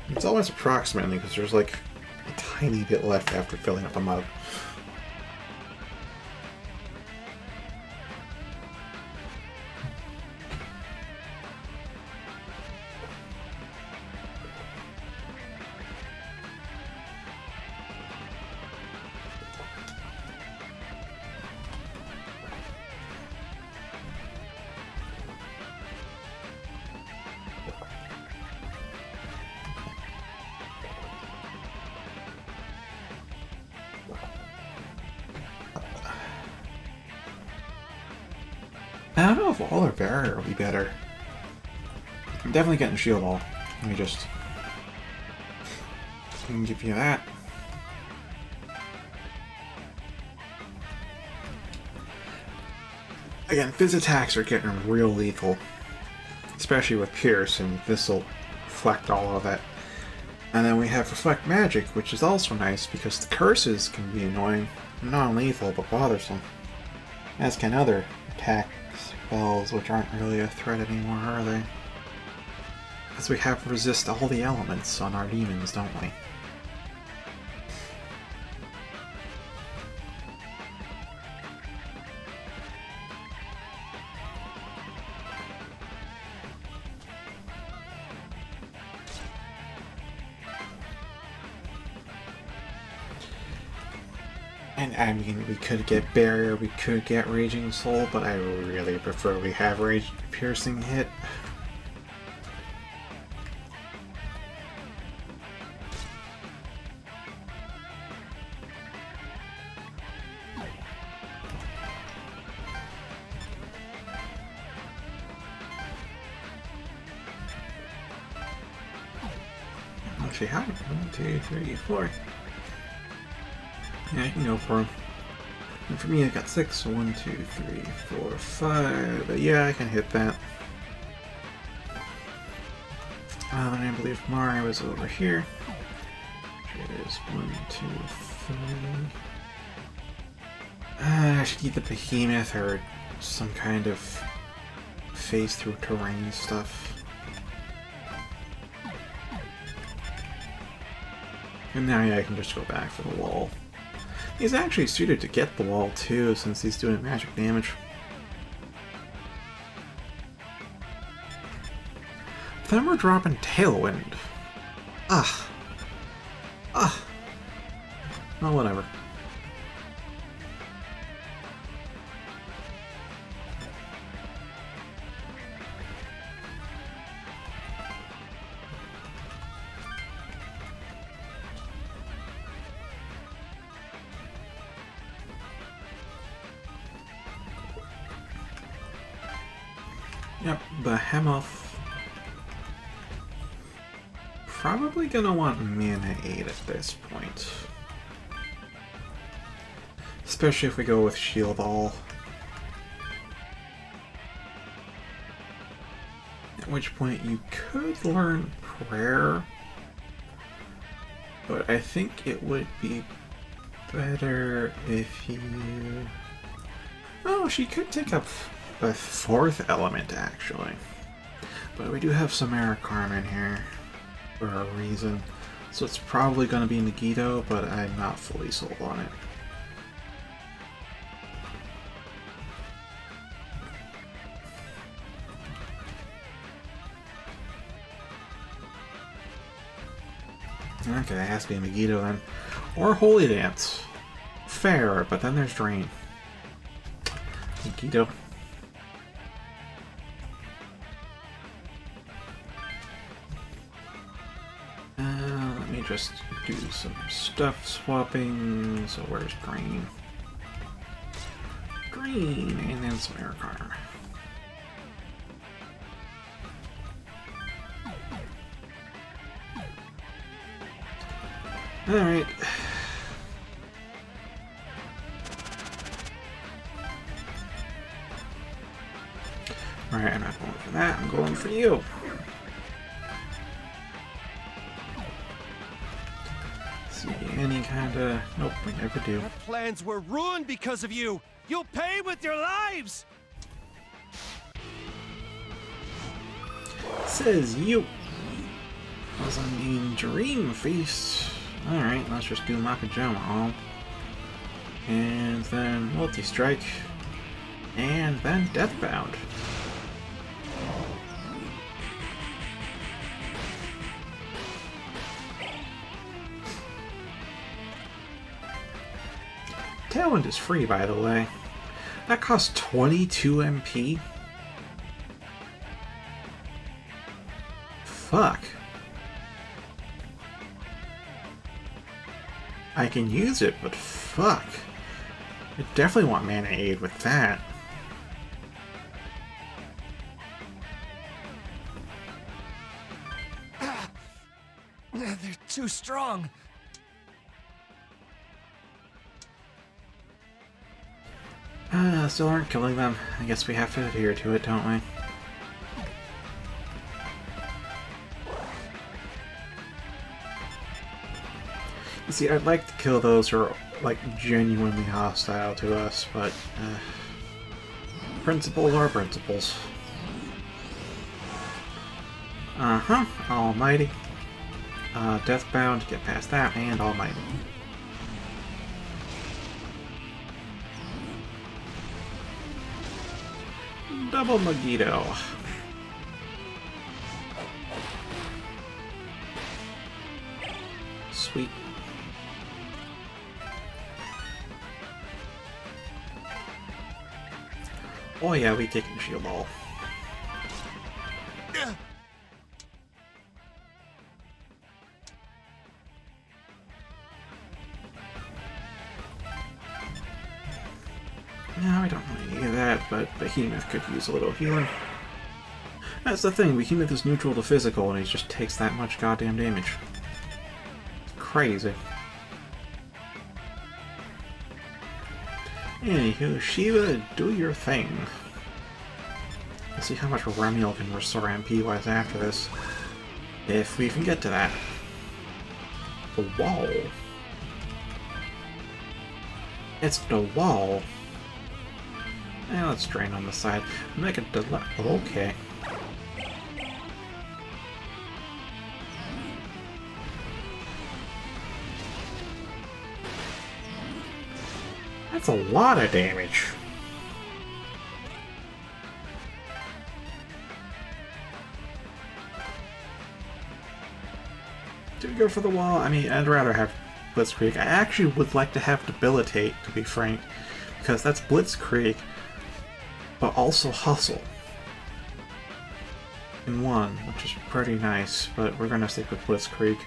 It's always approximately, because there's like a tiny bit left after filling up a mug. I don't know if Wall or Barrier will be better. I'm definitely getting Shield Wall. Let me just... give you that. Again, Fizz attacks are getting real lethal. Especially with Pierce, and this will reflect all of it. And then we have Reflect Magic, which is also nice because the curses can be annoying. Non-lethal, but bothersome. As can other attacks. Spells, which aren't really a threat anymore, are they? Because we have resist all the elements on our demons, don't we? And I mean, we could get Barrier, we could get Raging Soul, but I really prefer we have Piercing hit. Actually, how? 1, 2, 3, 4. Yeah, I can go for him. And for me, I got 6. 1, 2, 3, 4, 5. But yeah, I can hit that. And I believe Mari was over here. It is 1, 2, 3. I should eat the Behemoth or some kind of phase through terrain stuff. And now yeah, I can just go back for the wall. He's actually suited to get the wall too, since he's doing magic damage. Then we're dropping Tailwind. Ah. Well, whatever. Yep, Behemoth. Probably gonna want Mana 8 at this point. Especially if we go with Shield All. At which point you could learn Prayer. But I think it would be better if you... Oh, she could take up a 4th element, actually. But we do have Samara Carmen here for a reason. So it's probably going to be Megiddo, but I'm not fully sold on it. Okay, it has to be Megiddo then. Or Holy Dance. Fair, but then there's Drain. Megiddo. Let me just do some stuff swapping. So where's Drain? Drain, and then some Air Car. Alright. Alright, I'm not going for that, I'm going for you. See any kind of... Nope, we never do. Our plans were ruined because of you! You'll pay with your lives! Says you. Was I mean Dream Feast. Alright, let's just do Makajama. And then Multi-Strike. And then Deathbound. Tailwind is free, by the way. That costs 22 MP. Fuck. I can use it, but fuck. I definitely want Mana 8 with that. They're too strong. Still aren't killing them. I guess we have to adhere to it, don't we? You see, I'd like to kill those who are, like, genuinely hostile to us, but, principles are principles. Uh-huh, Almighty. Deathbound, get past that, and Almighty. Double Megiddo. Sweet. Oh yeah, we kick and shield all. No, I don't really need that, but Behemoth could use a little healing. That's the thing, Behemoth is neutral to physical and he just takes that much goddamn damage. It's crazy. Anywho, Shiva, do your thing. Let's see how much Remiel can restore MP-wise after this. If we can get to that. The wall. It's the wall. Now let's drain on the side. Make it okay. That's a lot of damage. Do we go for the wall? I mean, I'd rather have Blitzkrieg. I actually would like to have Debilitate, to be frank, because that's Blitzkrieg, but also Hustle in one, which is pretty nice, but we're gonna stick with Blitzkrieg.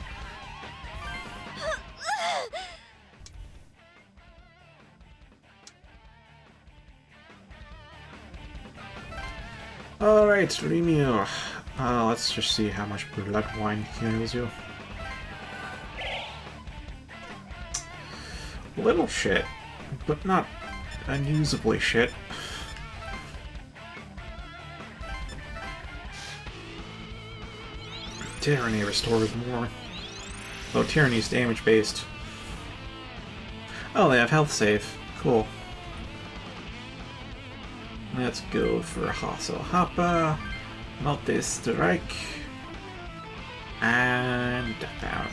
Alright, Remio. Let's just see how much blood wine heals you. Little shit, but not unusably shit. Tyranny restores more. Oh, Tyranny's damage based. Oh, they have health save. Cool. Let's go for Hasso Happa, Multi Strike, and Death Out.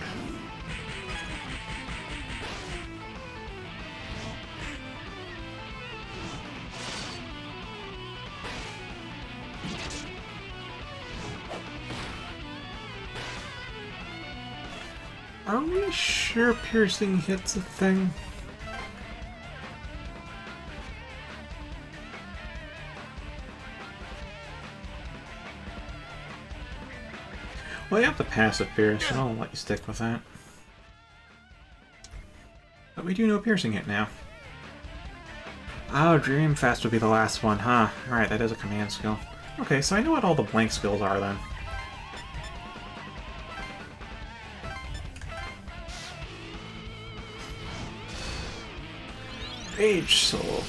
Are we sure piercing hits a thing? Well, you have the passive pierce, so I'll let you stick with that. But we do know piercing hit now. Oh, Dreamfest would be the last one, huh? Alright, that is a command skill. Okay, so I know what all the blank skills are then. Rage Solo.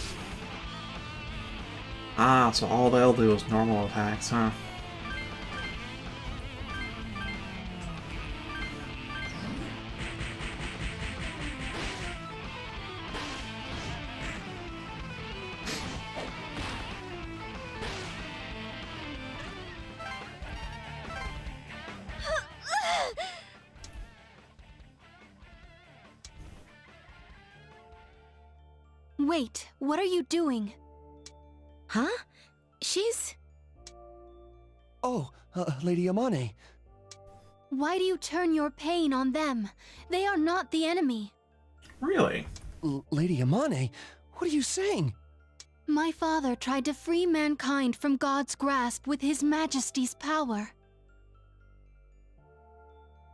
Ah, so all they'll do is normal attacks, huh? Wait, what are you doing? Huh? She's... Oh, Lady Amane. Why do you turn your pain on them? They are not the enemy. Really? Lady Amane? What are you saying? My father tried to free mankind from God's grasp with His Majesty's power.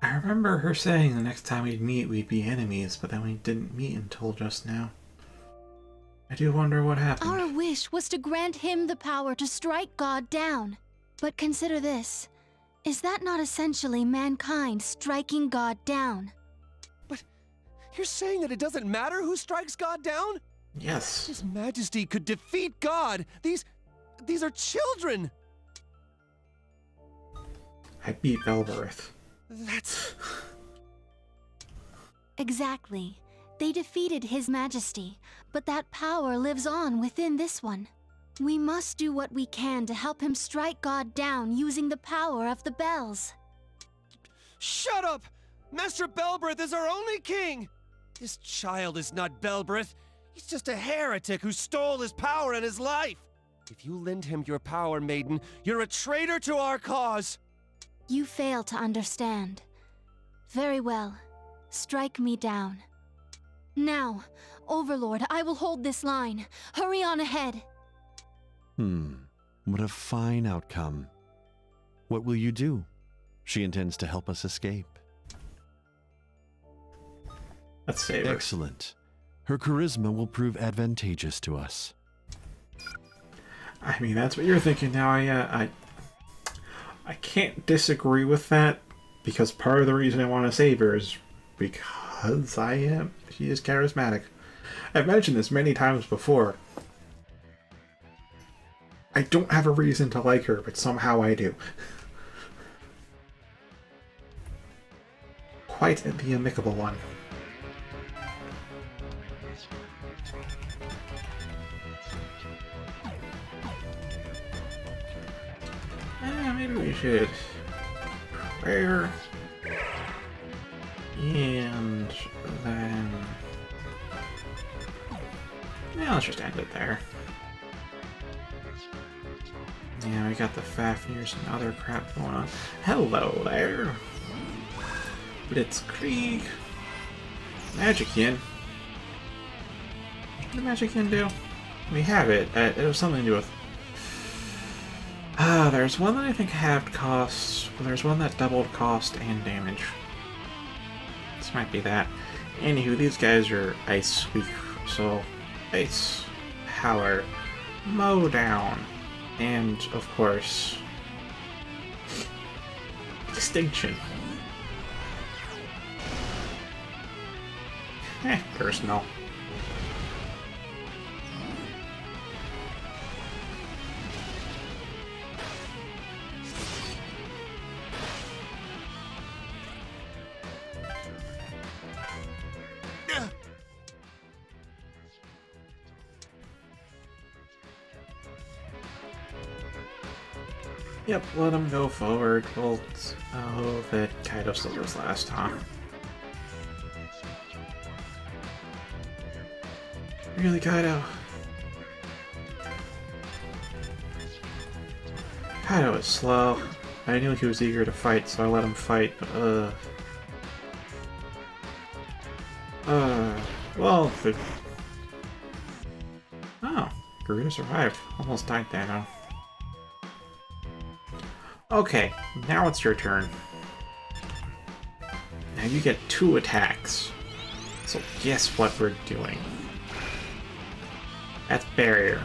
I remember her saying the next time we'd meet we'd be enemies, but then we didn't meet until just now. I do wonder what happened. Our wish was to grant him the power to strike God down. But consider this. Is that not essentially mankind striking God down? But you're saying that it doesn't matter who strikes God down? Yes. His Majesty could defeat God. These are children. I beat Belberith. That's... Exactly. They defeated His Majesty, but that power lives on within this one. We must do what we can to help him strike God down using the power of the bells. Shut up! Master Belberith is our only king! This child is not Belberith. He's just a heretic who stole his power and his life. If you lend him your power, maiden, you're a traitor to our cause. You fail to understand. Very well. Strike me down. Now, Overlord, I will hold this line. Hurry on ahead. What a fine outcome. What will you do? She intends to help us escape. Let's save her. Excellent. Her charisma will prove advantageous to us. I mean, that's what you're thinking now. I can't disagree with that, because part of the reason I want to save her is because she is charismatic. I've mentioned this many times before. I don't have a reason to like her, but somehow I do. Quite the amicable one. Maybe we should prayer, and then yeah, let's just end it there. Yeah, we got the Fafnirs and other crap going on. Hello there, Blitzkrieg, Magician. What did Magician do? We have it. It was something to do with. There's one that I think halved costs. There's one that doubled cost and damage. This might be that. Anywho, these guys are ice weak, so ice power, mow down, and of course, extinction. Personal. Yep, let him go forward. Well, oh, that Kaido still goes last, huh? Really, Kaido? Kaido is slow. I knew he was eager to fight, so I let him fight, but, well, oh, Garuda survived. Almost died there, though. Okay, now it's your turn. Now you get 2 attacks. So guess what we're doing? That's barrier,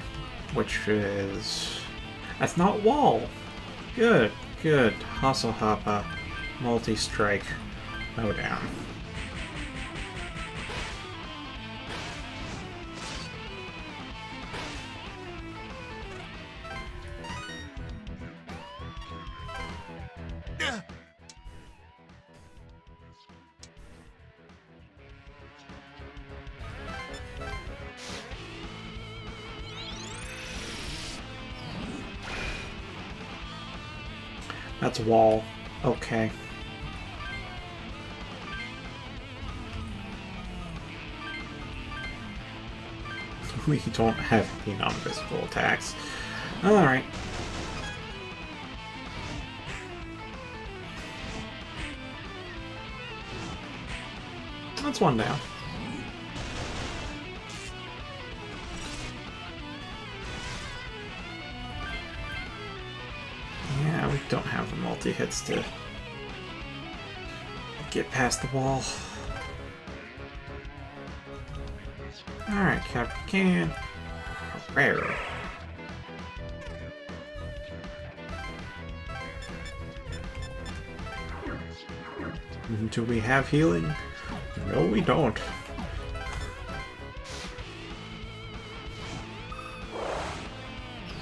which is... That's not wall! Good, good. Hustle Hoppa, multi-strike, mow down. That's wall. Okay. We don't have any non-physical attacks. Alright. That's one down. Yeah, we don't have the multi-hits to get past the wall. Alright, Captain Herrera. Do we have healing? No, we don't.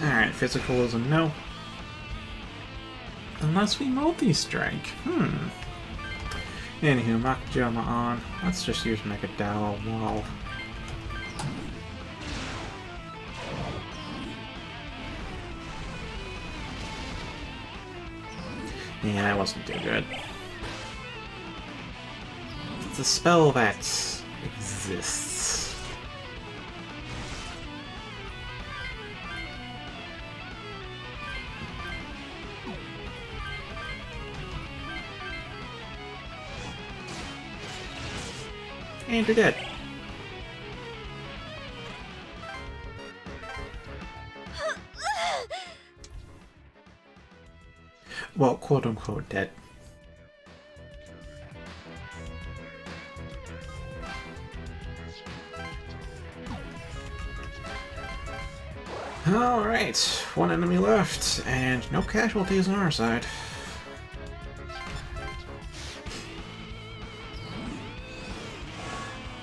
Alright, physical is a no. Unless we multi-strike. Anywho, Makijama on. Let's just use Mega Dowel Wall. Yeah, that wasn't too good. It's a spell that exists. And you're dead. well, quote-unquote dead. Alright, one enemy left, and no casualties on our side.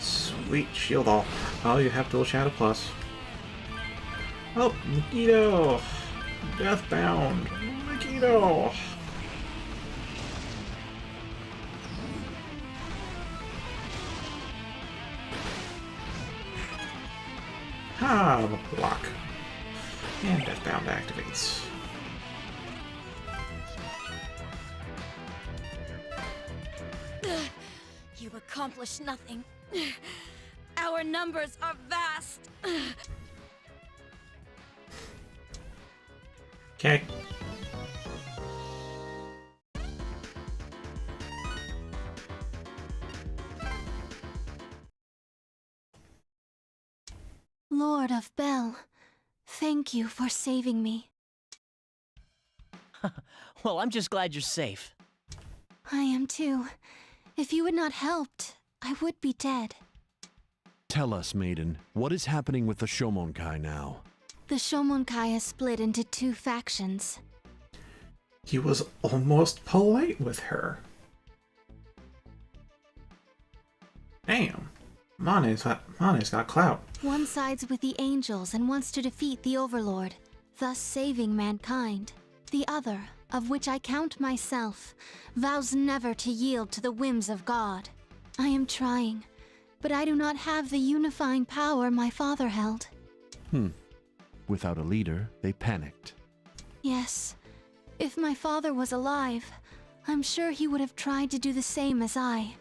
Sweet shield all. Oh, you have dual shadow plus. Oh, Nikito! Deathbound! Nikito! Ah, block. And Deathbound activates. You accomplished nothing. Our numbers are vast. Okay. Lord of Bel, thank you for saving me. Well, I'm just glad you're safe. I am too. If you had not helped, I would be dead. Tell us, maiden, what is happening with the Shomonkai now? The Shomonkai has split into 2 factions. He was almost polite with her. Damn. Mane's got clout. One sides with the angels and wants to defeat the Overlord, thus saving mankind. The other, of which I count myself, vows never to yield to the whims of God. I am trying, but I do not have the unifying power my father held. Without a leader, they panicked. Yes. If my father was alive, I'm sure he would have tried to do the same as I.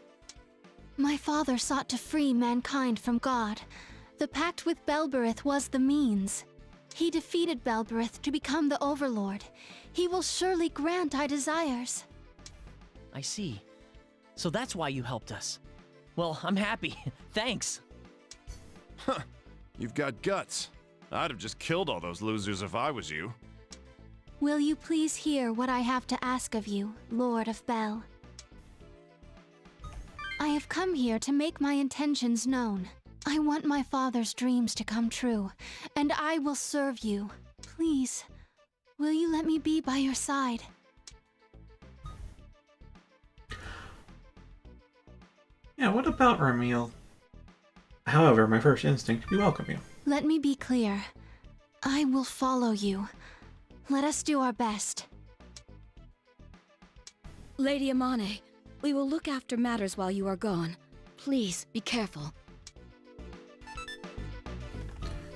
My father sought to free mankind from God. The pact with Belberith was the means. He defeated Belberith to become the Overlord. He will surely grant our desires. I see. So that's why you helped us. Well, I'm happy. Thanks. Huh. You've got guts. I'd have just killed all those losers if I was you. Will you please hear what I have to ask of you, Lord of Bel? I have come here to make my intentions known. I want my father's dreams to come true, and I will serve you. Please, will you let me be by your side? Yeah, what about Ramil? However, my first instinct, we welcome you. Let me be clear. I will follow you. Let us do our best. Lady Amane, we will look after matters while you are gone. Please, be careful.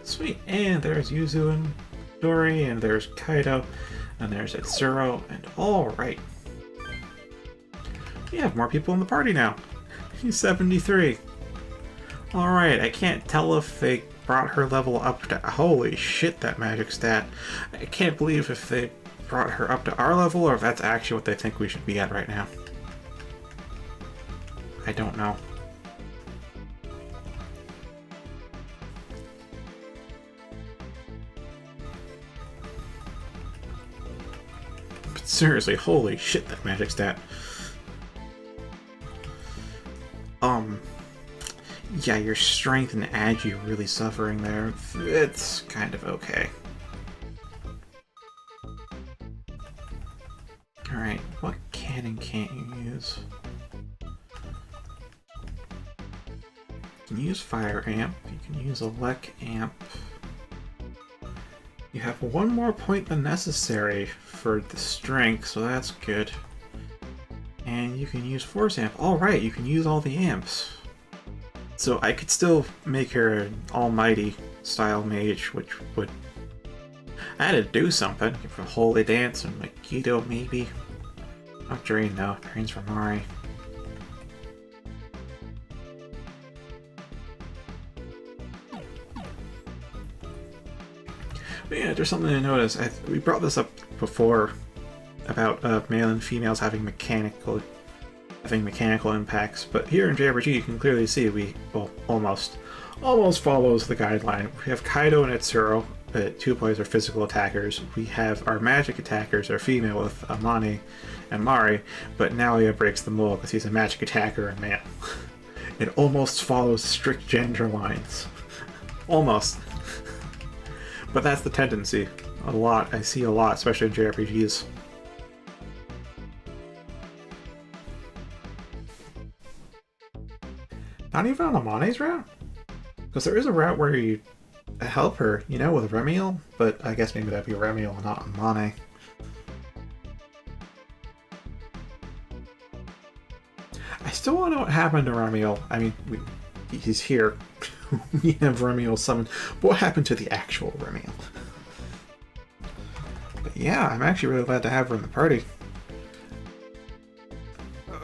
Sweet, and there's Yuzu and Dori, and there's Kaido, and there's Itsuro, and alright. We have more people in the party now. He's 73. Alright, I can't tell if they brought her level up to... Holy shit, that magic stat. I can't believe if they brought her up to our level, or if that's actually what they think we should be at right now. I don't know. But seriously, holy shit, that magic stat. Yeah, your strength and agi are really suffering there. It's kind of okay. Alright, what can and can't you use? You can use Fire Amp, you can use Elec Amp. You have one more point than necessary for the strength, so that's good. And you can use Force Amp. Alright, you can use all the amps. So I could still make her an almighty style mage, which would... I had to do something. Give her Holy Dance and Megiddo, maybe. Not Drain, though. Drain's for Mari. But yeah, there's something to notice. We brought this up before about male and females having mechanical impacts, but here in JRPG you can clearly see we almost follows the guideline. We have Kaido and Itsuro two players are physical attackers. We have our magic attackers are female with Amane and Mari, but Nalia breaks the mold because he's a magic attacker and male. It almost follows strict gender lines. Almost. But that's the tendency. A lot. I see a lot, especially in JRPGs. Not even on Amane's route? Because there is a route where you help her, you know, with Remiel, but I guess maybe that'd be Remiel and not Amane. I still want to know what happened to Remiel. I mean, he's here. We have Remiel summoned. But what happened to the actual Remiel? But yeah, I'm actually really glad to have her in the party.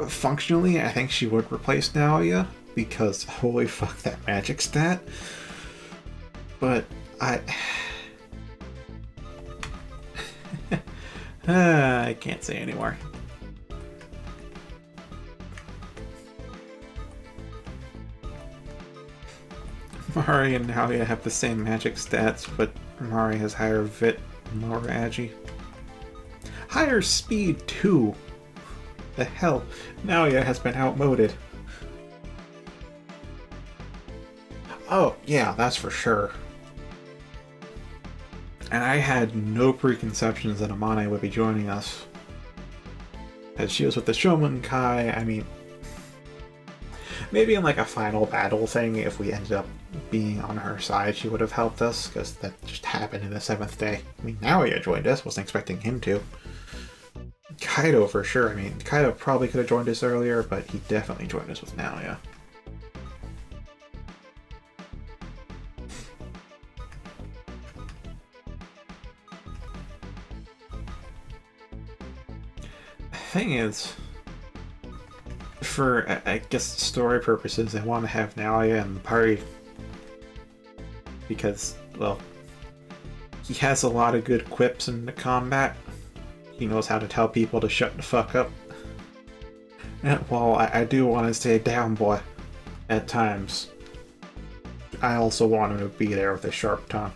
Functionally, I think she would replace Nalia, because holy fuck, that magic stat. But I can't say anymore. Mari and Nalia have the same magic stats, but Mari has higher Vit and lower Agi. Higher speed too! The hell? Nalia has been outmoded. Oh, yeah, that's for sure. And I had no preconceptions that Amane would be joining us. As she was with the Shomunkai, I mean... Maybe in like a final battle thing, if we ended up being on her side, she would have helped us, because that just happened in the 7th day. I mean, Nalia joined us, wasn't expecting him to. Kaido for sure, I mean, Kaido probably could have joined us earlier, but he definitely joined us with Nalia. Thing is, for I guess story purposes, I want to have Nalia in the party because, well, he has a lot of good quips in the combat. He knows how to tell people to shut the fuck up. And while I do want to say down boy at times, I also want him to be there with a sharp tongue.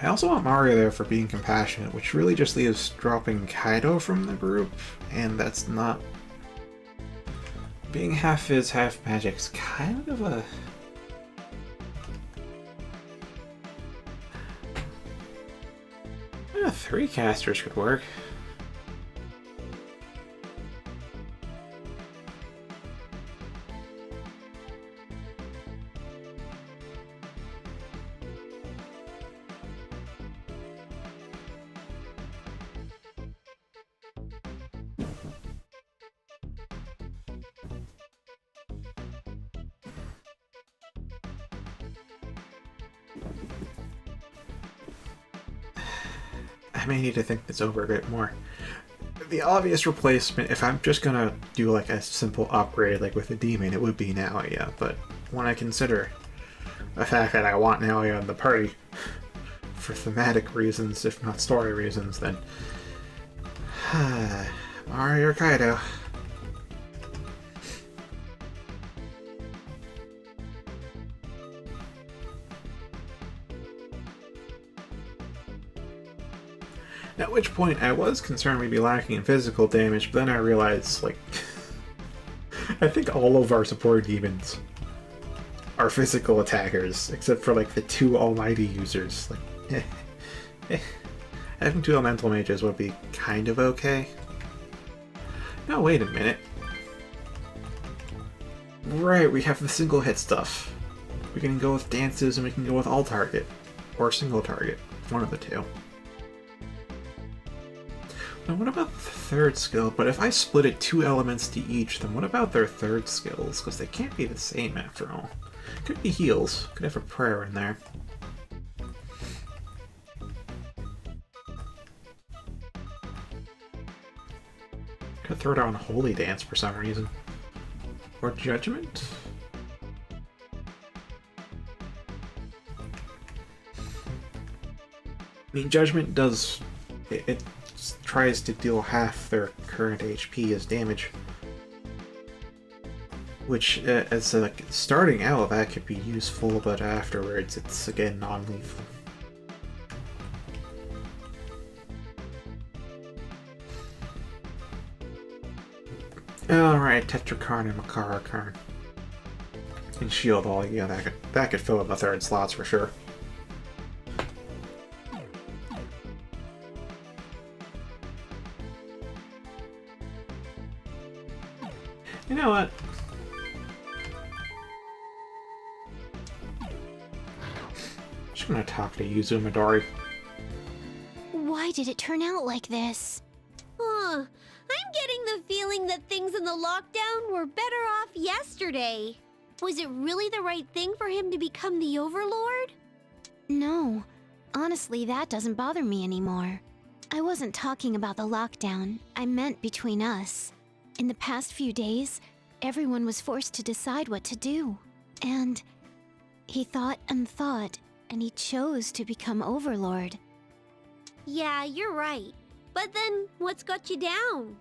I also want Mario there for being compassionate, which really just leaves dropping Kaido from the group, and that's not... Being half Fizz, half Magic's kind of a... Yeah, 3 casters could work. I may need to think this over a bit more. The obvious replacement, if I'm just gonna do like a simple upgrade like with a demon, it would be Nalia, but when I consider the fact that I want Nalia in the party for thematic reasons, if not story reasons, then Mario or Kaido. At which point I was concerned we'd be lacking in physical damage, but then I realized, like, I think all of our support demons are physical attackers, except for, like, the 2 almighty users. Like, having 2 elemental mages would be kind of okay. Now, wait a minute. Right, we have the single hit stuff. We can go with dances and we can go with all target. Or single target. One of the 2. Now what about the 3rd skill? But if I split it 2 elements to each, then what about their 3rd skills? Because they can't be the same after all. Could be heals. Could have a prayer in there. Could throw down Holy Dance for some reason. Or Judgment? I mean, Judgment does... It tries to deal half their current HP as damage. Which, as like starting out, that could be useful, but afterwards, it's again non-lethal. Alright, Tetrakarn and Makarakarn. And Shield Wall, yeah, that could fill up the third slots for sure. You know what? Just gonna talk to Yuzu Midori. Why did it turn out like this? Huh. I'm getting the feeling that things in the lockdown were better off yesterday. Was it really the right thing for him to become the Overlord? No. Honestly, that doesn't bother me anymore. I wasn't talking about the lockdown. I meant between us. In the past few days, everyone was forced to decide what to do. And he thought, and he chose to become Overlord. Yeah, you're right. But then, what's got you down?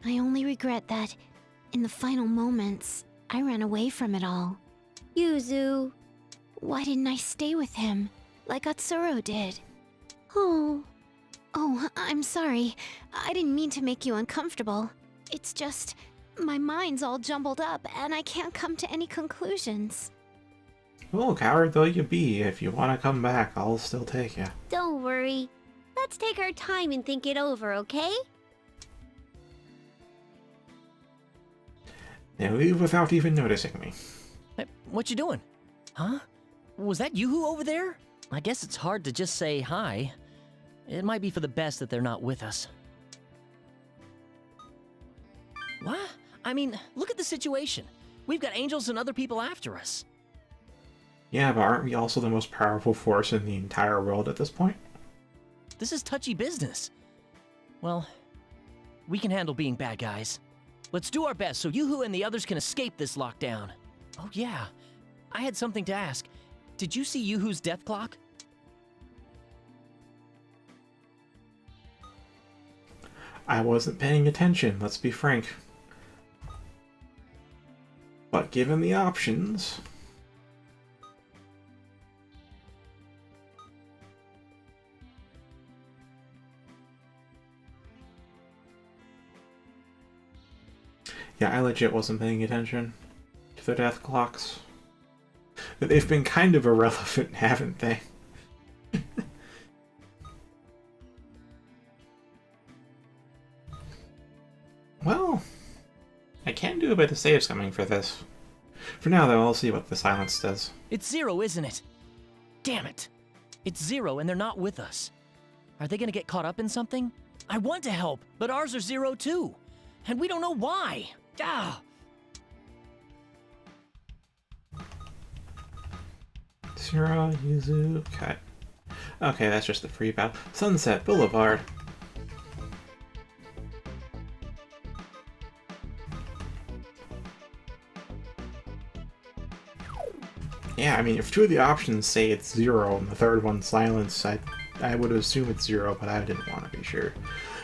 I only regret that, in the final moments, I ran away from it all. Yuzu. Why didn't I stay with him, like Atsuro did? Oh. Oh, I'm sorry. I didn't mean to make you uncomfortable. It's just, my mind's all jumbled up, and I can't come to any conclusions. Well, coward though you be, if you want to come back, I'll still take you. Don't worry. Let's take our time and think it over, okay? Now leave without even noticing me. Hey, what you doing? Huh? Was that Yoo-hoo over there? I guess it's hard to just say hi. It might be for the best that they're not with us. What? I mean, look at the situation. We've got angels and other people after us. Yeah, but aren't we also the most powerful force in the entire world at this point? This is touchy business. Well, we can handle being bad guys. Let's do our best so Yoo-hoo and the others can escape this lockdown. Oh yeah, I had something to ask. Did you see Yoo-hoo's death clock? I wasn't paying attention, let's be frank. But given the options... Yeah, I legit wasn't paying attention to the death clocks. They've been kind of irrelevant, haven't they? Well, I can do a bit of save scumming for this. For now, though, I'll see what the silence does. It's 0, isn't it? Damn it. It's 0 and they're not with us. Are they gonna get caught up in something? I want to help, but ours are 0 too. And we don't know why. Ah! Zero, Yuzu, cut. Okay, that's just the free battle. Sunset Boulevard. Yeah, I mean, if two of the options say it's 0 and the third one's silence, I would assume it's 0, but I didn't want to be sure.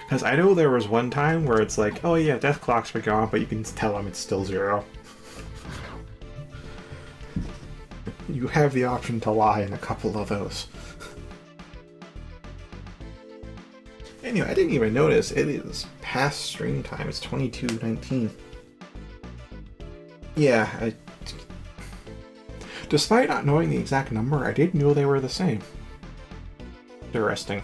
Because I know there was one time where it's like, oh yeah, death clocks were gone, but you can tell them it's still 0. You have the option to lie in a couple of those. Anyway, I didn't even notice. It is past stream time. It's 22:19. Yeah, despite not knowing the exact number, I did know they were the same. Interesting.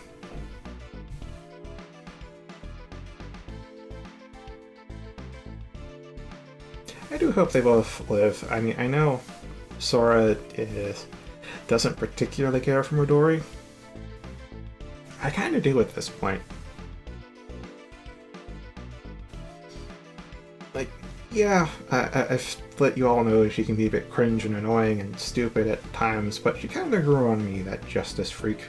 I do hope they both live. I mean, I know Sora doesn't particularly care for Midori. I kind of do at this point. Like, yeah, I've let you all know she can be a bit cringe and annoying and stupid at times, but she kind of grew on me, that justice freak.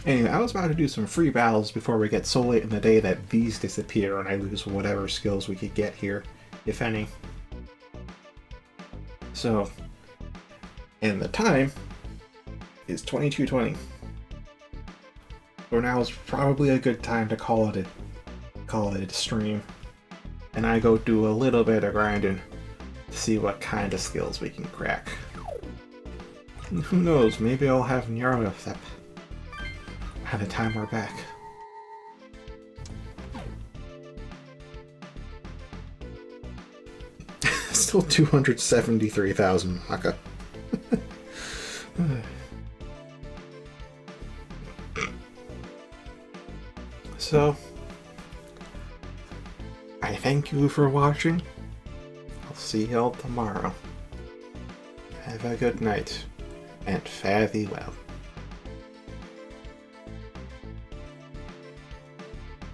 Anyway, I was about to do some free battles before we get so late in the day that these disappear and I lose whatever skills we could get here, if any. So, and the time is 22:20. So now is probably a good time to call it a stream. And I go do a little bit of grinding to see what kind of skills we can crack. And who knows, maybe I'll have Nyarlathotep by the time we're back. Still 273,000 Maka. So, I thank you for watching. I'll see y'all tomorrow. Have a good night, and fare thee well.